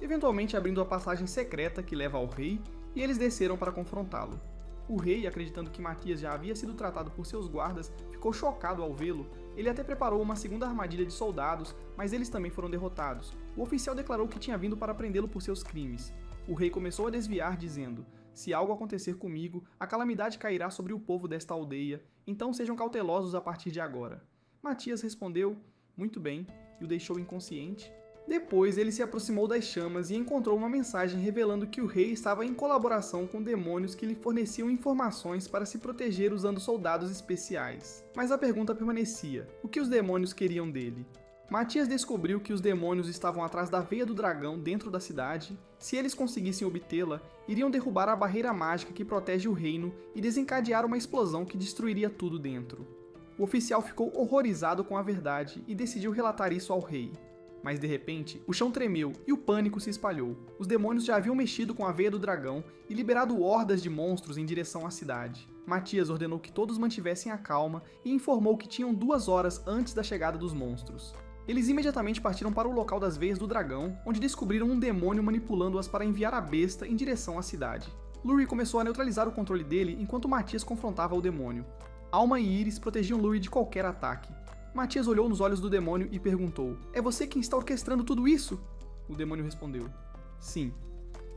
eventualmente abrindo a passagem secreta que leva ao rei, e eles desceram para confrontá-lo. O rei, acreditando que Matias já havia sido tratado por seus guardas, ficou chocado ao vê-lo. Ele até preparou uma segunda armadilha de soldados, mas eles também foram derrotados. O oficial declarou que tinha vindo para prendê-lo por seus crimes. O rei começou a desviar, dizendo: "Se algo acontecer comigo, a calamidade cairá sobre o povo desta aldeia, então sejam cautelosos a partir de agora." Matias respondeu: "Muito bem", e o deixou inconsciente. Depois ele se aproximou das chamas e encontrou uma mensagem revelando que o rei estava em colaboração com demônios que lhe forneciam informações para se proteger usando soldados especiais. Mas a pergunta permanecia: o que os demônios queriam dele? Matias descobriu que os demônios estavam atrás da veia do dragão dentro da cidade. Se eles conseguissem obtê-la, iriam derrubar a barreira mágica que protege o reino e desencadear uma explosão que destruiria tudo dentro. O oficial ficou horrorizado com a verdade e decidiu relatar isso ao rei. Mas de repente, o chão tremeu e o pânico se espalhou. Os demônios já haviam mexido com a veia do dragão e liberado hordas de monstros em direção à cidade. Matias ordenou que todos mantivessem a calma e informou que tinham 2 horas antes da chegada dos monstros. Eles imediatamente partiram para o local das veias do dragão, onde descobriram um demônio manipulando-as para enviar a besta em direção à cidade. Lure começou a neutralizar o controle dele enquanto Matias confrontava o demônio. Alma e Iris protegiam Lure de qualquer ataque. Matias olhou nos olhos do demônio e perguntou: "É você quem está orquestrando tudo isso?" O demônio respondeu: "Sim."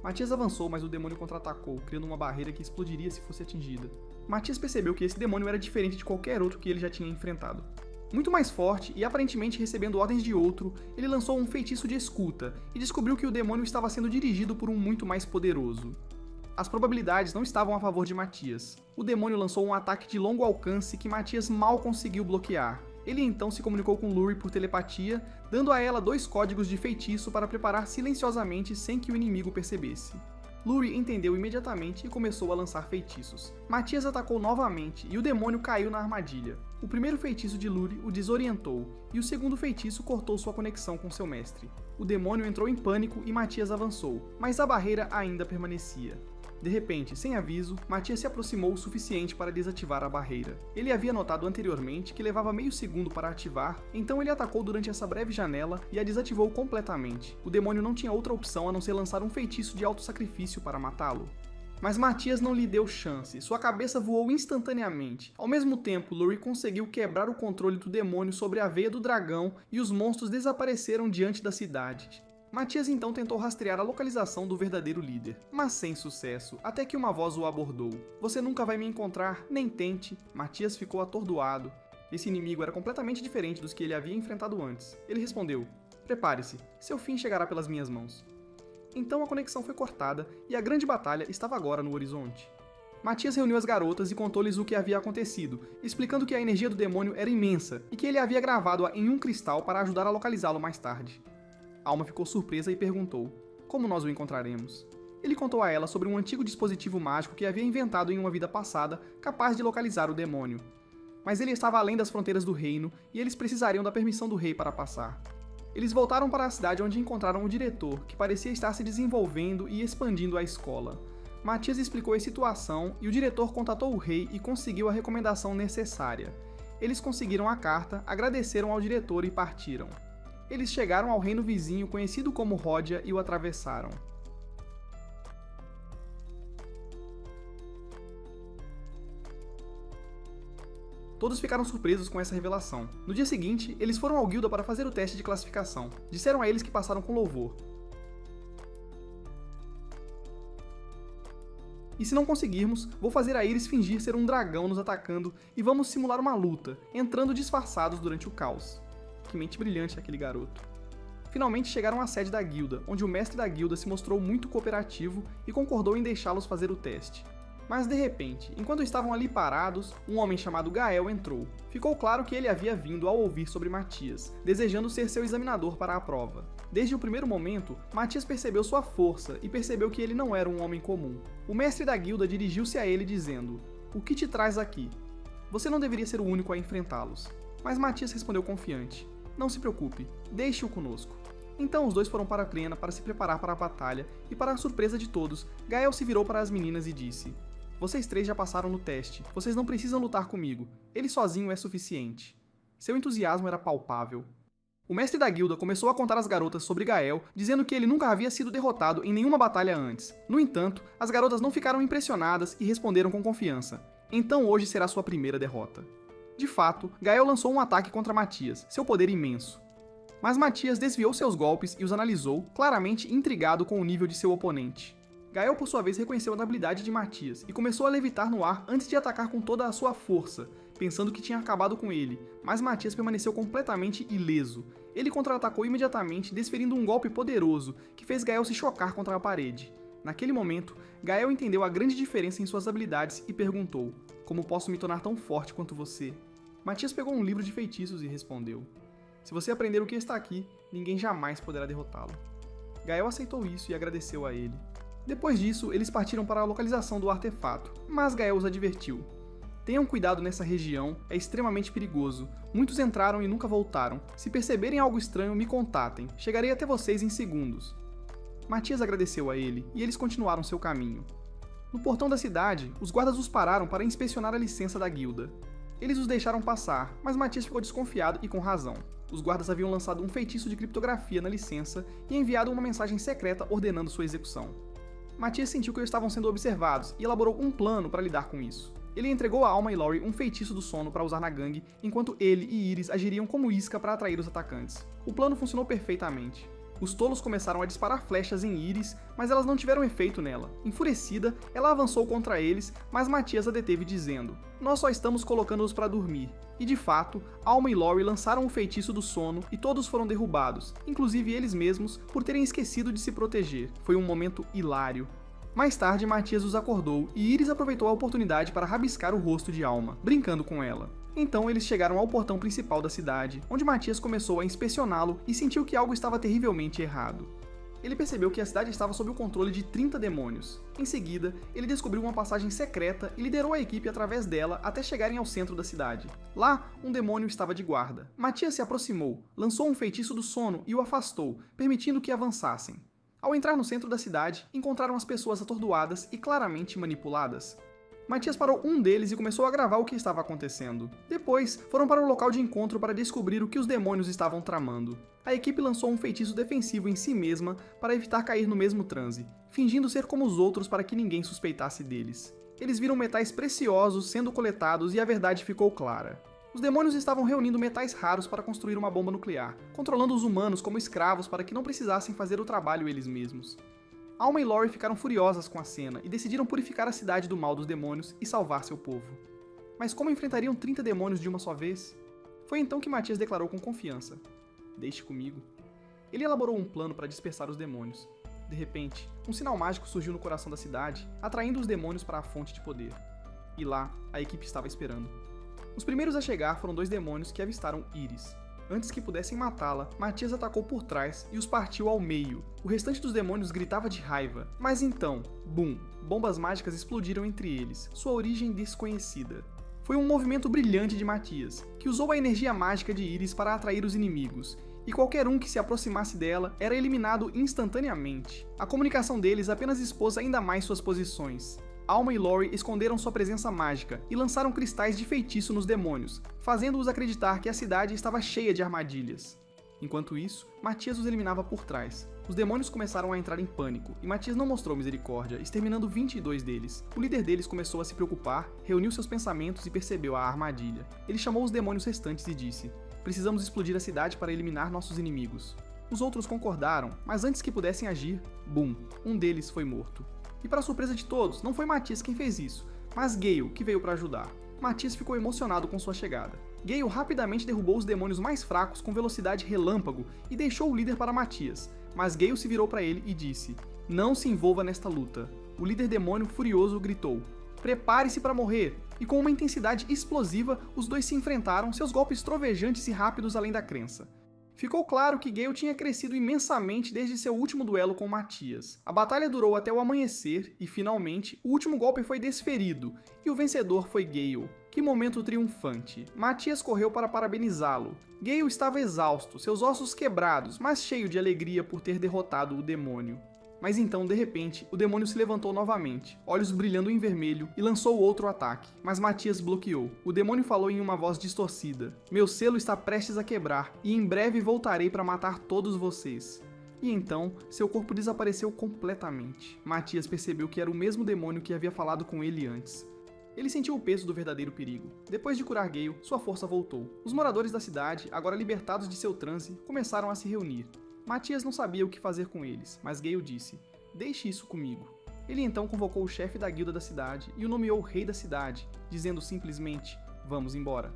Matias avançou, mas o demônio contra-atacou, criando uma barreira que explodiria se fosse atingida. Matias percebeu que esse demônio era diferente de qualquer outro que ele já tinha enfrentado. Muito mais forte e aparentemente recebendo ordens de outro, ele lançou um feitiço de escuta e descobriu que o demônio estava sendo dirigido por um muito mais poderoso. As probabilidades não estavam a favor de Matias. O demônio lançou um ataque de longo alcance que Matias mal conseguiu bloquear. Ele então se comunicou com Lure por telepatia, dando a ela 2 códigos de feitiço para preparar silenciosamente sem que o inimigo percebesse. Lure entendeu imediatamente e começou a lançar feitiços. Matias atacou novamente e o demônio caiu na armadilha. O primeiro feitiço de Lure o desorientou e o segundo feitiço cortou sua conexão com seu mestre. O demônio entrou em pânico e Matias avançou, mas a barreira ainda permanecia. De repente, sem aviso, Matias se aproximou o suficiente para desativar a barreira. Ele havia notado anteriormente que levava meio segundo para ativar, então ele atacou durante essa breve janela e a desativou completamente. O demônio não tinha outra opção a não ser lançar um feitiço de autossacrifício para matá-lo. Mas Matias não lhe deu chance, sua cabeça voou instantaneamente. Ao mesmo tempo, Lure conseguiu quebrar o controle do demônio sobre a veia do dragão e os monstros desapareceram diante da cidade. Matias então tentou rastrear a localização do verdadeiro líder, mas sem sucesso, até que uma voz o abordou. "Você nunca vai me encontrar, nem tente." Matias ficou atordoado. Esse inimigo era completamente diferente dos que ele havia enfrentado antes. Ele respondeu: "Prepare-se, seu fim chegará pelas minhas mãos." Então a conexão foi cortada e a grande batalha estava agora no horizonte. Matias reuniu as garotas e contou-lhes o que havia acontecido, explicando que a energia do demônio era imensa e que ele havia gravado-a em um cristal para ajudar a localizá-lo mais tarde. Alma ficou surpresa e perguntou: "Como nós o encontraremos?" Ele contou a ela sobre um antigo dispositivo mágico que havia inventado em uma vida passada, capaz de localizar o demônio. Mas ele estava além das fronteiras do reino e eles precisariam da permissão do rei para passar. Eles voltaram para a cidade onde encontraram o diretor, que parecia estar se desenvolvendo e expandindo a escola. Matias explicou a situação e o diretor contatou o rei e conseguiu a recomendação necessária. eles conseguiram a carta, agradeceram ao diretor e partiram. Eles chegaram ao reino vizinho conhecido como Ródia e o atravessaram. Todos ficaram surpresos com essa revelação. No dia seguinte, eles foram ao Guilda para fazer o teste de classificação. Disseram a eles que passaram com louvor. E se não conseguirmos, vou fazer a Iris fingir ser um dragão nos atacando e vamos simular uma luta, entrando disfarçados durante o caos. Que mente brilhante aquele garoto. Finalmente chegaram à sede da guilda, onde o mestre da guilda se mostrou muito cooperativo e concordou em deixá-los fazer o teste. Mas de repente, enquanto estavam ali parados, um homem chamado Gael entrou. Ficou claro que ele havia vindo ao ouvir sobre Matias, desejando ser seu examinador para a prova. Desde o primeiro momento, Matias percebeu sua força e percebeu que ele não era um homem comum. O mestre da guilda dirigiu-se a ele dizendo: "O que te traz aqui? Você não deveria ser o único a enfrentá-los." Mas Matias respondeu confiante: "Não se preocupe, deixe-o conosco." Então os dois foram para a Crena para se preparar para a batalha e, para a surpresa de todos, Gael se virou para as meninas e disse: "Vocês três já passaram no teste, vocês não precisam lutar comigo, ele sozinho é suficiente." Seu entusiasmo era palpável. O mestre da guilda começou a contar às garotas sobre Gael, dizendo que ele nunca havia sido derrotado em nenhuma batalha antes. No entanto, as garotas não ficaram impressionadas e responderam com confiança: "Então hoje será sua primeira derrota." De fato, Gael lançou um ataque contra Matias, seu poder imenso. Mas Matias desviou seus golpes e os analisou, claramente intrigado com o nível de seu oponente. Gael, por sua vez, reconheceu a habilidade de Matias e começou a levitar no ar antes de atacar com toda a sua força, pensando que tinha acabado com ele, mas Matias permaneceu completamente ileso. Ele contra-atacou imediatamente, desferindo um golpe poderoso, que fez Gael se chocar contra a parede. Naquele momento, Gael entendeu a grande diferença em suas habilidades e perguntou: "Como posso me tornar tão forte quanto você?" Matias pegou um livro de feitiços e respondeu: "Se você aprender o que está aqui, ninguém jamais poderá derrotá-lo." Gael aceitou isso e agradeceu a ele. Depois disso, eles partiram para a localização do artefato, mas Gael os advertiu: "Tenham cuidado nessa região, é extremamente perigoso. Muitos entraram e nunca voltaram. Se perceberem algo estranho, me contatem. Chegarei até vocês em segundos." Matias agradeceu a ele, e eles continuaram seu caminho. No portão da cidade, os guardas os pararam para inspecionar a licença da guilda. Eles os deixaram passar, mas Matias ficou desconfiado e com razão. Os guardas haviam lançado um feitiço de criptografia na licença e enviado uma mensagem secreta ordenando sua execução. Matias sentiu que eles estavam sendo observados e elaborou um plano para lidar com isso. Ele entregou a Alma e Lori um feitiço do sono para usar na gangue, enquanto ele e Iris agiriam como isca para atrair os atacantes. O plano funcionou perfeitamente. Os tolos começaram a disparar flechas em Iris, mas elas não tiveram efeito nela. Enfurecida, ela avançou contra eles, mas Matias a deteve dizendo: "Nós só estamos colocando-os para dormir." E de fato, Alma e Lori lançaram o feitiço do sono e todos foram derrubados, inclusive eles mesmos, por terem esquecido de se proteger. Foi um momento hilário. Mais tarde, Matias os acordou e Iris aproveitou a oportunidade para rabiscar o rosto de Alma, brincando com ela. Então eles chegaram ao portão principal da cidade, onde Matias começou a inspecioná-lo e sentiu que algo estava terrivelmente errado. Ele percebeu que a cidade estava sob o controle de 30 demônios. Em seguida, ele descobriu uma passagem secreta e liderou a equipe através dela até chegarem ao centro da cidade. Lá, um demônio estava de guarda. Matias se aproximou, lançou um feitiço do sono e o afastou, permitindo que avançassem. Ao entrar no centro da cidade, encontraram as pessoas atordoadas e claramente manipuladas. Matias parou um deles e começou a gravar o que estava acontecendo. Depois, foram para o local de encontro para descobrir o que os demônios estavam tramando. A equipe lançou um feitiço defensivo em si mesma para evitar cair no mesmo transe, fingindo ser como os outros para que ninguém suspeitasse deles. Eles viram metais preciosos sendo coletados e a verdade ficou clara. Os demônios estavam reunindo metais raros para construir uma bomba nuclear, controlando os humanos como escravos para que não precisassem fazer o trabalho eles mesmos. Alma e Lori ficaram furiosas com a cena e decidiram purificar a cidade do mal dos demônios e salvar seu povo. Mas como enfrentariam 30 demônios de uma só vez? Foi então que Matias declarou com confiança: "Deixe comigo." Ele elaborou um plano para dispersar os demônios. De repente, um sinal mágico surgiu no coração da cidade, atraindo os demônios para a fonte de poder. E lá, a equipe estava esperando. Os primeiros a chegar foram 2 demônios que avistaram Iris. Antes que pudessem matá-la, Matias atacou por trás e os partiu ao meio. O restante dos demônios gritava de raiva. Mas então, bum! Bombas mágicas explodiram entre eles, sua origem desconhecida. Foi um movimento brilhante de Matias, que usou a energia mágica de Iris para atrair os inimigos, e qualquer um que se aproximasse dela era eliminado instantaneamente. A comunicação deles apenas expôs ainda mais suas posições. Alma e Lori esconderam sua presença mágica e lançaram cristais de feitiço nos demônios, fazendo-os acreditar que a cidade estava cheia de armadilhas. Enquanto isso, Matias os eliminava por trás. Os demônios começaram a entrar em pânico, e Matias não mostrou misericórdia, exterminando 22 deles. O líder deles começou a se preocupar, reuniu seus pensamentos e percebeu a armadilha. Ele chamou os demônios restantes e disse: "Precisamos explodir a cidade para eliminar nossos inimigos." Os outros concordaram, mas antes que pudessem agir, bum, um deles foi morto. E para surpresa de todos, não foi Matias quem fez isso, mas Gale, que veio para ajudar. Matias ficou emocionado com sua chegada. Gale rapidamente derrubou os demônios mais fracos com velocidade relâmpago e deixou o líder para Matias, mas Gale se virou para ele e disse: "Não se envolva nesta luta." O líder demônio furioso gritou: "Prepare-se para morrer!" E com uma intensidade explosiva, os dois se enfrentaram, seus golpes trovejantes e rápidos além da crença. Ficou claro que Gale tinha crescido imensamente desde seu último duelo com Matias. A batalha durou até o amanhecer e, finalmente, o último golpe foi desferido, e o vencedor foi Gale. Que momento triunfante! Matias correu para parabenizá-lo. Gale estava exausto, seus ossos quebrados, mas cheio de alegria por ter derrotado o demônio. Mas então, de repente, o demônio se levantou novamente, olhos brilhando em vermelho, e lançou outro ataque, mas Matias bloqueou. O demônio falou em uma voz distorcida: "Meu selo está prestes a quebrar, e em breve voltarei para matar todos vocês." E então, seu corpo desapareceu completamente. Matias percebeu que era o mesmo demônio que havia falado com ele antes. Ele sentiu o peso do verdadeiro perigo. Depois de curar Gale, sua força voltou. Os moradores da cidade, agora libertados de seu transe, começaram a se reunir. Matias não sabia o que fazer com eles, mas Gale disse: "Deixe isso comigo." Ele então convocou o chefe da guilda da cidade e o nomeou rei da cidade, dizendo simplesmente: "Vamos embora."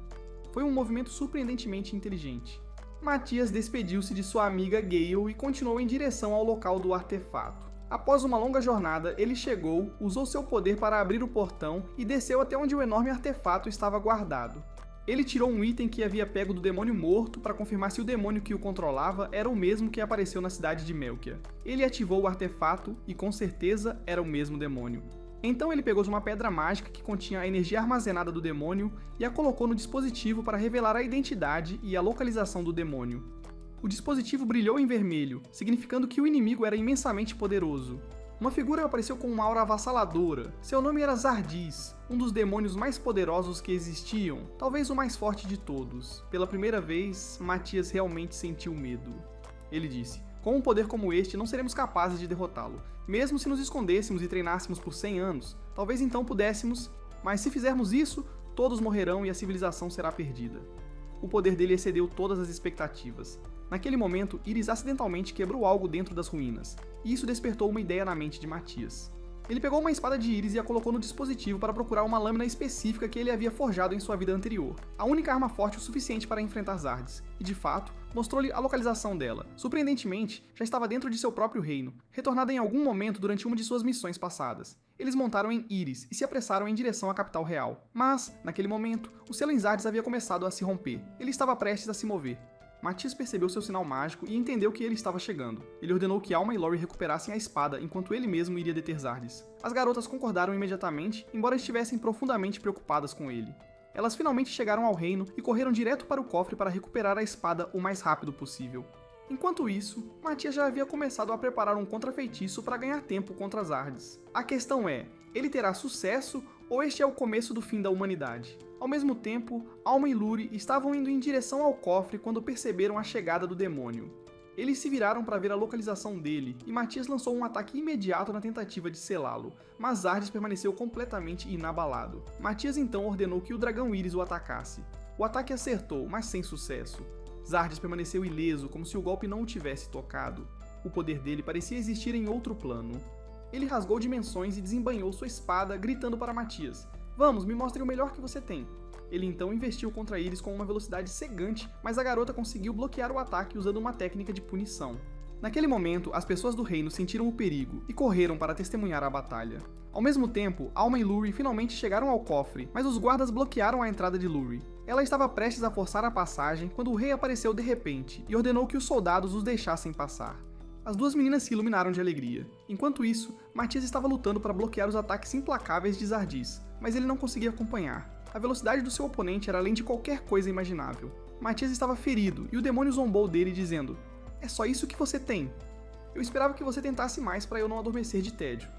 Foi um movimento surpreendentemente inteligente. Matias despediu-se de sua amiga Gale e continuou em direção ao local do artefato. Após uma longa jornada, ele chegou, usou seu poder para abrir o portão e desceu até onde o enorme artefato estava guardado. Ele tirou um item que havia pego do demônio morto para confirmar se o demônio que o controlava era o mesmo que apareceu na cidade de Melkia. Ele ativou o artefato e com certeza era o mesmo demônio. Então ele pegou uma pedra mágica que continha a energia armazenada do demônio e a colocou no dispositivo para revelar a identidade e a localização do demônio. O dispositivo brilhou em vermelho, significando que o inimigo era imensamente poderoso. Uma figura apareceu com uma aura avassaladora. Seu nome era Zardis, um dos demônios mais poderosos que existiam, talvez o mais forte de todos. Pela primeira vez, Matias realmente sentiu medo. Ele disse: "Com um poder como este, não seremos capazes de derrotá-lo. Mesmo se nos escondêssemos e treinássemos por 100 anos, talvez então pudéssemos, mas se fizermos isso, todos morrerão e a civilização será perdida." O poder dele excedeu todas as expectativas. Naquele momento, Iris acidentalmente quebrou algo dentro das ruínas, e isso despertou uma ideia na mente de Matias. Ele pegou uma espada de Iris e a colocou no dispositivo para procurar uma lâmina específica que ele havia forjado em sua vida anterior, a única arma forte o suficiente para enfrentar Zardis, e de fato, mostrou-lhe a localização dela. Surpreendentemente, já estava dentro de seu próprio reino, retornada em algum momento durante uma de suas missões passadas. Eles montaram em Iris e se apressaram em direção à capital real. Mas, naquele momento, o selo em Zardis havia começado a se romper. Ele estava prestes a se mover. Matias percebeu seu sinal mágico e entendeu que ele estava chegando. Ele ordenou que Alma e Lori recuperassem a espada enquanto ele mesmo iria deter Zardis. As garotas concordaram imediatamente, embora estivessem profundamente preocupadas com ele. Elas finalmente chegaram ao reino e correram direto para o cofre para recuperar a espada o mais rápido possível. Enquanto isso, Matias já havia começado a preparar um contrafeitiço para ganhar tempo contra Zardis. A questão é, ele terá sucesso ou este é o começo do fim da humanidade? Ao mesmo tempo, Alma e Luri estavam indo em direção ao cofre quando perceberam a chegada do demônio. Eles se viraram para ver a localização dele, e Matias lançou um ataque imediato na tentativa de selá-lo, mas Zardis permaneceu completamente inabalado. Matias então ordenou que o dragão Iris o atacasse. O ataque acertou, mas sem sucesso. Zardis permaneceu ileso, como se o golpe não o tivesse tocado. O poder dele parecia existir em outro plano. Ele rasgou dimensões e desembainhou sua espada, gritando para Matias: "Vamos, me mostre o melhor que você tem." Ele então investiu contra Iris com uma velocidade cegante, mas a garota conseguiu bloquear o ataque usando uma técnica de punição. Naquele momento, as pessoas do reino sentiram o perigo e correram para testemunhar a batalha. Ao mesmo tempo, Alma e Luri finalmente chegaram ao cofre, mas os guardas bloquearam a entrada de Luri. Ela estava prestes a forçar a passagem quando o rei apareceu de repente e ordenou que os soldados os deixassem passar. As duas meninas se iluminaram de alegria. Enquanto isso, Matias estava lutando para bloquear os ataques implacáveis de Zardis, mas ele não conseguia acompanhar. A velocidade do seu oponente era além de qualquer coisa imaginável. Matias estava ferido e o demônio zombou dele dizendo: "É só isso que você tem? Eu esperava que você tentasse mais para eu não adormecer de tédio."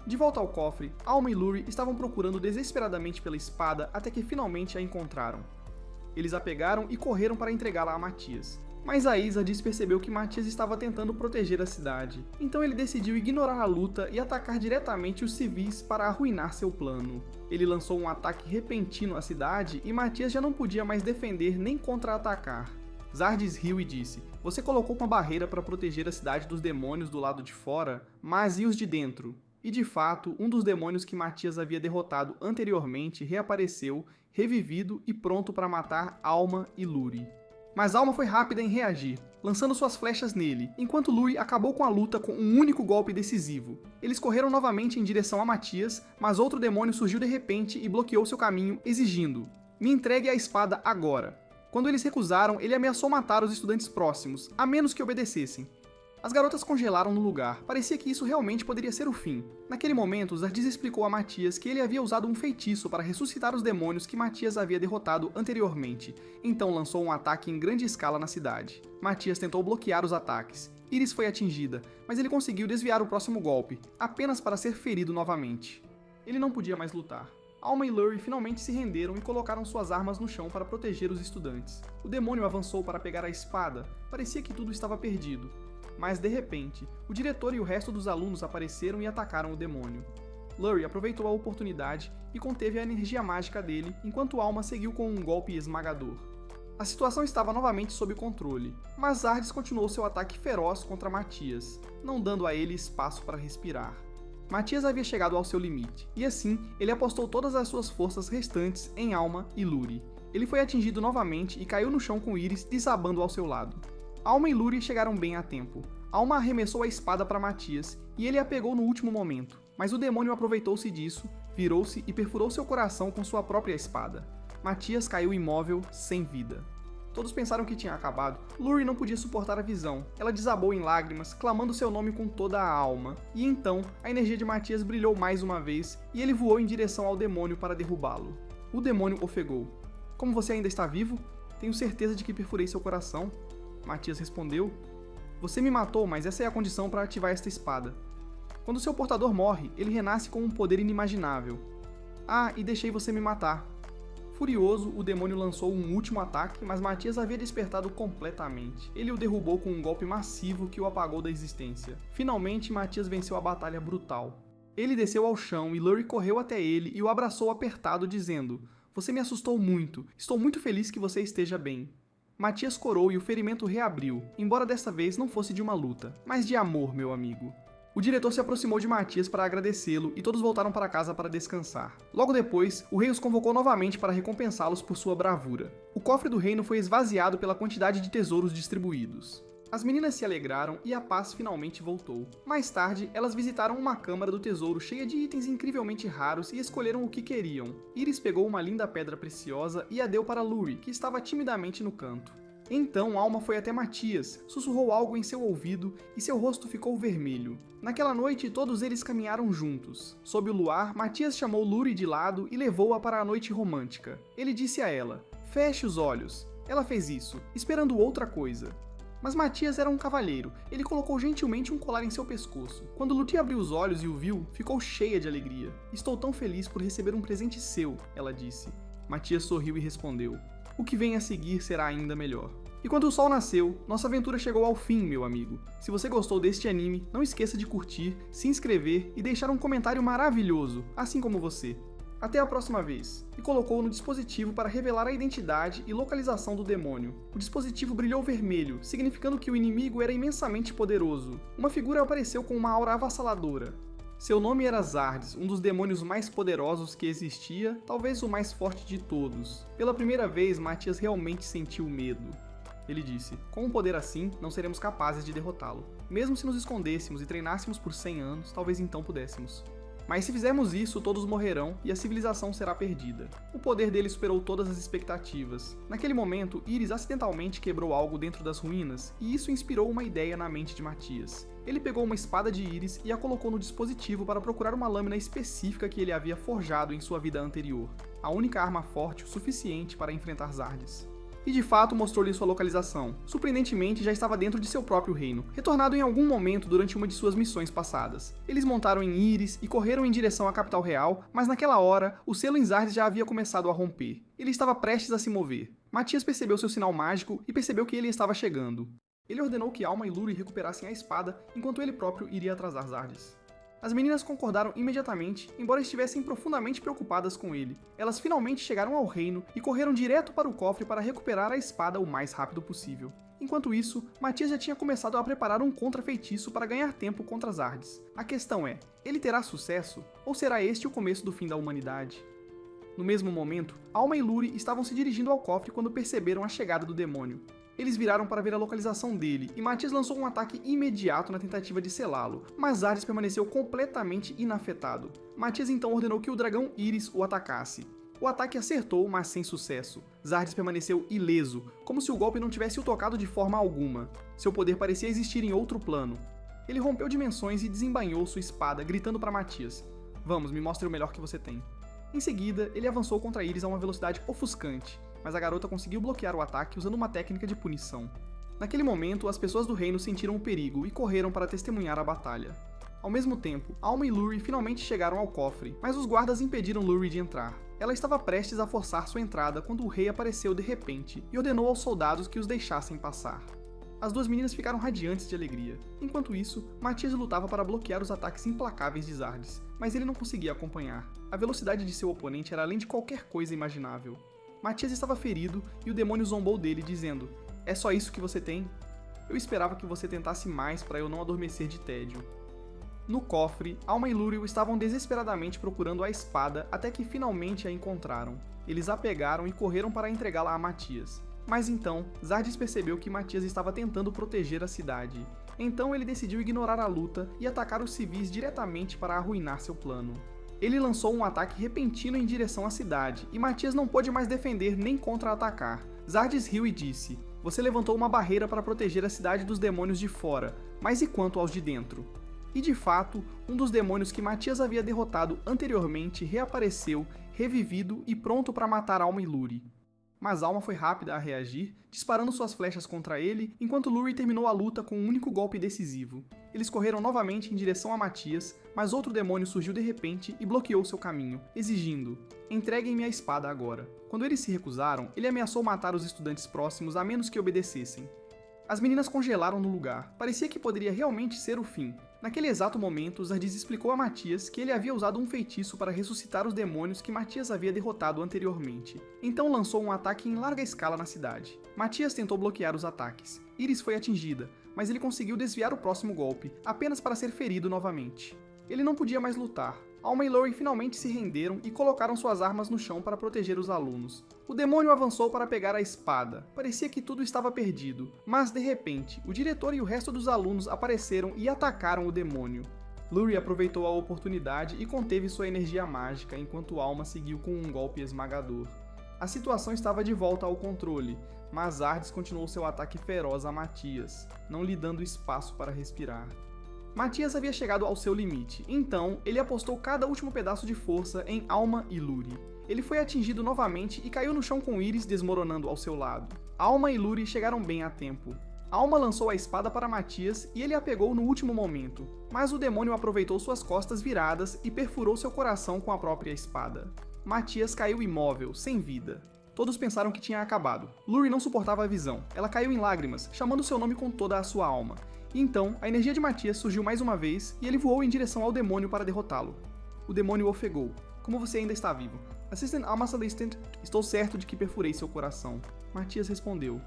De volta ao cofre, Alma e Luri estavam procurando desesperadamente pela espada até que finalmente a encontraram. Eles a pegaram e correram para entregá-la a Matias. Mas a Izardis percebeu que Matias estava tentando proteger a cidade, então ele decidiu ignorar a luta e atacar diretamente os civis para arruinar seu plano. Ele lançou um ataque repentino à cidade e Matias já não podia mais defender nem contra-atacar. Zardis riu e disse: "Você colocou uma barreira para proteger a cidade dos demônios do lado de fora, mas e os de dentro?" E de fato, um dos demônios que Matias havia derrotado anteriormente reapareceu, revivido e pronto para matar Alma e Luri. Mas Alma foi rápida em reagir, lançando suas flechas nele, enquanto Luri acabou com a luta com um único golpe decisivo. Eles correram novamente em direção a Matias, mas outro demônio surgiu de repente e bloqueou seu caminho, exigindo: "Me entregue a espada agora." Quando eles recusaram, ele ameaçou matar os estudantes próximos, a menos que obedecessem. As garotas congelaram no lugar, parecia que isso realmente poderia ser o fim. Naquele momento, Zardis explicou a Matias que ele havia usado um feitiço para ressuscitar os demônios que Matias havia derrotado anteriormente, então lançou um ataque em grande escala na cidade. Matias tentou bloquear os ataques. Iris foi atingida, mas ele conseguiu desviar o próximo golpe, apenas para ser ferido novamente. Ele não podia mais lutar. Alma e Luri finalmente se renderam e colocaram suas armas no chão para proteger os estudantes. O demônio avançou para pegar a espada, parecia que tudo estava perdido. Mas, de repente, o diretor e o resto dos alunos apareceram e atacaram o demônio. Luri aproveitou a oportunidade e conteve a energia mágica dele, enquanto Alma seguiu com um golpe esmagador. A situação estava novamente sob controle, mas Zardis continuou seu ataque feroz contra Matias, não dando a ele espaço para respirar. Matias havia chegado ao seu limite, e assim, ele apostou todas as suas forças restantes em Alma e Luri. Ele foi atingido novamente e caiu no chão com Iris desabando ao seu lado. Alma e Luri chegaram bem a tempo. Alma arremessou a espada para Matias, e ele a pegou no último momento, mas o demônio aproveitou-se disso, virou-se e perfurou seu coração com sua própria espada. Matias caiu imóvel, sem vida. Todos pensaram que tinha acabado. Luri não podia suportar a visão. Ela desabou em lágrimas, clamando seu nome com toda a alma. E então, a energia de Matias brilhou mais uma vez, e ele voou em direção ao demônio para derrubá-lo. O demônio ofegou. "Como você ainda está vivo? Tenho certeza de que perfurei seu coração." Matias respondeu: "Você me matou, mas essa é a condição para ativar esta espada. Quando seu portador morre, ele renasce com um poder inimaginável. Ah, e deixei você me matar." Furioso, o demônio lançou um último ataque, mas Matias havia despertado completamente. Ele o derrubou com um golpe massivo que o apagou da existência. Finalmente, Matias venceu a batalha brutal. Ele desceu ao chão e Luri correu até ele e o abraçou apertado, dizendo: "Você me assustou muito. Estou muito feliz que você esteja bem." Matias corou e o ferimento reabriu, embora desta vez não fosse de uma luta, mas de amor, meu amigo. O diretor se aproximou de Matias para agradecê-lo e todos voltaram para casa para descansar. Logo depois, o rei os convocou novamente para recompensá-los por sua bravura. O cofre do reino foi esvaziado pela quantidade de tesouros distribuídos. As meninas se alegraram e a paz finalmente voltou. Mais tarde, elas visitaram uma câmara do tesouro cheia de itens incrivelmente raros e escolheram o que queriam. Iris pegou uma linda pedra preciosa e a deu para Luri, que estava timidamente no canto. Então Alma foi até Matias, sussurrou algo em seu ouvido e seu rosto ficou vermelho. Naquela noite, todos eles caminharam juntos. Sob o luar, Matias chamou Luri de lado e levou-a para a noite romântica. Ele disse a ela: "Feche os olhos." Ela fez isso, esperando outra coisa. Mas Matias era um cavalheiro, ele colocou gentilmente um colar em seu pescoço. Quando Lúcia abriu os olhos e o viu, ficou cheia de alegria. "Estou tão feliz por receber um presente seu," ela disse. Matias sorriu e respondeu: "O que vem a seguir será ainda melhor." E quando o sol nasceu, nossa aventura chegou ao fim, meu amigo. Se você gostou deste anime, não esqueça de curtir, se inscrever e deixar um comentário maravilhoso, assim como você. Até a próxima vez. E colocou no dispositivo para revelar a identidade e localização do demônio. O dispositivo brilhou vermelho, significando que o inimigo era imensamente poderoso. Uma figura apareceu com uma aura avassaladora. Seu nome era Zardis, um dos demônios mais poderosos que existia, talvez o mais forte de todos. Pela primeira vez, Matias realmente sentiu medo. Ele disse: "Com um poder assim, não seremos capazes de derrotá-lo. Mesmo se nos escondêssemos e treinássemos por 100 anos, talvez então pudéssemos. Mas se fizermos isso, todos morrerão e a civilização será perdida." O poder dele superou todas as expectativas. Naquele momento, Iris acidentalmente quebrou algo dentro das ruínas, e isso inspirou uma ideia na mente de Matias. Ele pegou uma espada de Iris e a colocou no dispositivo para procurar uma lâmina específica que ele havia forjado em sua vida anterior. A única arma forte o suficiente para enfrentar Zardis. E de fato mostrou-lhe sua localização. Surpreendentemente, já estava dentro de seu próprio reino, retornado em algum momento durante uma de suas missões passadas. Eles montaram em Íris e correram em direção à capital real, mas naquela hora, o selo em Zardes já havia começado a romper. Ele estava prestes a se mover. Matias percebeu seu sinal mágico e percebeu que ele estava chegando. Ele ordenou que Alma e Luri recuperassem a espada, enquanto ele próprio iria atrasar Zardes. As meninas concordaram imediatamente, embora estivessem profundamente preocupadas com ele. Elas finalmente chegaram ao reino e correram direto para o cofre para recuperar a espada o mais rápido possível. Enquanto isso, Matias já tinha começado a preparar um contra-feitiço para ganhar tempo contra Zardes. A questão é, ele terá sucesso? Ou será este o começo do fim da humanidade? No mesmo momento, Alma e Luri estavam se dirigindo ao cofre quando perceberam a chegada do demônio. Eles viraram para ver a localização dele, e Matias lançou um ataque imediato na tentativa de selá-lo, mas Zardes permaneceu completamente inafetado. Matias então ordenou que o dragão Íris o atacasse. O ataque acertou, mas sem sucesso. Zardes permaneceu ileso, como se o golpe não tivesse o tocado de forma alguma. Seu poder parecia existir em outro plano. Ele rompeu dimensões e desembainhou sua espada, gritando para Matias: "Vamos, me mostre o melhor que você tem." Em seguida, ele avançou contra Íris a uma velocidade ofuscante, mas a garota conseguiu bloquear o ataque usando uma técnica de punição. Naquele momento, as pessoas do reino sentiram o perigo e correram para testemunhar a batalha. Ao mesmo tempo, Alma e Luri finalmente chegaram ao cofre, mas os guardas impediram Luri de entrar. Ela estava prestes a forçar sua entrada quando o rei apareceu de repente e ordenou aos soldados que os deixassem passar. As duas meninas ficaram radiantes de alegria. Enquanto isso, Matias lutava para bloquear os ataques implacáveis de Zardes, mas ele não conseguia acompanhar. A velocidade de seu oponente era além de qualquer coisa imaginável. Matias estava ferido e o demônio zombou dele, dizendo: "É só isso que você tem? Eu esperava que você tentasse mais para eu não adormecer de tédio." No cofre, Alma e Lúrio estavam desesperadamente procurando a espada até que finalmente a encontraram. Eles a pegaram e correram para entregá-la a Matias. Mas então, Zardes percebeu que Matias estava tentando proteger a cidade. Então ele decidiu ignorar a luta e atacar os civis diretamente para arruinar seu plano. Ele lançou um ataque repentino em direção à cidade, e Matias não pôde mais defender nem contra-atacar. Zardes riu e disse: "Você levantou uma barreira para proteger a cidade dos demônios de fora, mas e quanto aos de dentro?" E de fato, um dos demônios que Matias havia derrotado anteriormente reapareceu, revivido e pronto para matar Alma e Luri. Mas Alma foi rápida a reagir, disparando suas flechas contra ele, enquanto Luri terminou a luta com um único golpe decisivo. Eles correram novamente em direção a Matias, mas outro demônio surgiu de repente e bloqueou seu caminho, exigindo: "Entreguem-me a espada agora." Quando eles se recusaram, ele ameaçou matar os estudantes próximos a menos que obedecessem. As meninas congelaram no lugar. Parecia que poderia realmente ser o fim. Naquele exato momento, Zardes explicou a Matias que ele havia usado um feitiço para ressuscitar os demônios que Matias havia derrotado anteriormente. Então lançou um ataque em larga escala na cidade. Matias tentou bloquear os ataques. Íris foi atingida, mas ele conseguiu desviar o próximo golpe, apenas para ser ferido novamente. Ele não podia mais lutar. Alma e Luri finalmente se renderam e colocaram suas armas no chão para proteger os alunos. O demônio avançou para pegar a espada. Parecia que tudo estava perdido, mas de repente, o diretor e o resto dos alunos apareceram e atacaram o demônio. Luri aproveitou a oportunidade e conteve sua energia mágica, enquanto Alma seguiu com um golpe esmagador. A situação estava de volta ao controle, mas Zardes continuou seu ataque feroz a Matias, não lhe dando espaço para respirar. Matias havia chegado ao seu limite, então ele apostou cada último pedaço de força em Alma e Luri. Ele foi atingido novamente e caiu no chão com Íris desmoronando ao seu lado. Alma e Luri chegaram bem a tempo. Alma lançou a espada para Matias e ele a pegou no último momento, mas o demônio aproveitou suas costas viradas e perfurou seu coração com a própria espada. Matias caiu imóvel, sem vida. Todos pensaram que tinha acabado. Luri não suportava a visão. Ela caiu em lágrimas, chamando seu nome com toda a sua alma. E então, a energia de Matias surgiu mais uma vez e ele voou em direção ao demônio para derrotá-lo. O demônio ofegou. "Como você ainda está vivo?" "Assistant Alma Celestant, estou certo de que perfurei seu coração." Matias respondeu: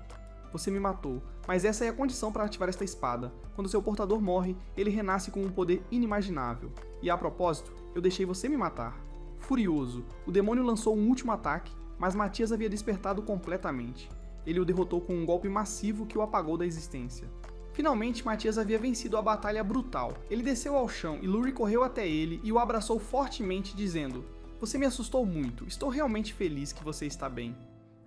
"Você me matou, mas essa é a condição para ativar esta espada. Quando seu portador morre, ele renasce com um poder inimaginável. E a propósito, eu deixei você me matar." Furioso, o demônio lançou um último ataque, mas Matias havia despertado completamente. Ele o derrotou com um golpe massivo que o apagou da existência. Finalmente, Matias havia vencido a batalha brutal. Ele desceu ao chão e Luri correu até ele e o abraçou fortemente, dizendo: "Você me assustou muito, estou realmente feliz que você está bem."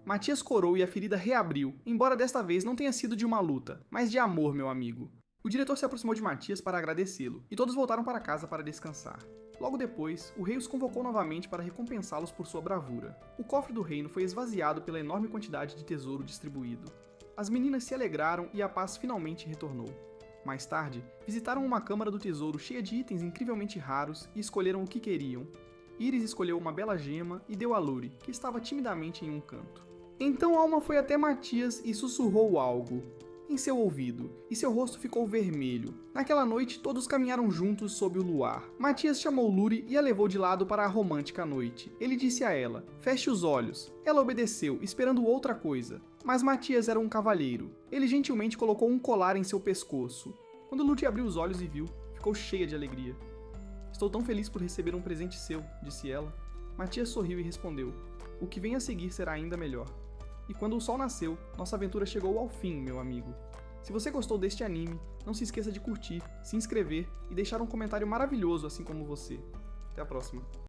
Matias corou e a ferida reabriu, embora desta vez não tenha sido de uma luta, mas de amor, meu amigo. O diretor se aproximou de Matias para agradecê-lo, e todos voltaram para casa para descansar. Logo depois, o rei os convocou novamente para recompensá-los por sua bravura. O cofre do reino foi esvaziado pela enorme quantidade de tesouro distribuído. As meninas se alegraram e a paz finalmente retornou. Mais tarde, visitaram uma câmara do tesouro cheia de itens incrivelmente raros e escolheram o que queriam. Iris escolheu uma bela gema e deu a Luri, que estava timidamente em um canto. Então Alma foi até Matias e sussurrou algo em seu ouvido, e seu rosto ficou vermelho. Naquela noite, todos caminharam juntos sob o luar. Matias chamou Luri e a levou de lado para a romântica noite. Ele disse a ela: feche os olhos. Ela obedeceu, esperando outra coisa. Mas Matias era um cavalheiro. Ele gentilmente colocou um colar em seu pescoço. Quando Luri abriu os olhos e viu, ficou cheia de alegria. Estou tão feliz por receber um presente seu, disse ela. Matias sorriu e respondeu: o que vem a seguir será ainda melhor. E quando o sol nasceu, nossa aventura chegou ao fim, meu amigo. Se você gostou deste anime, não se esqueça de curtir, se inscrever e deixar um comentário maravilhoso assim como você. Até a próxima.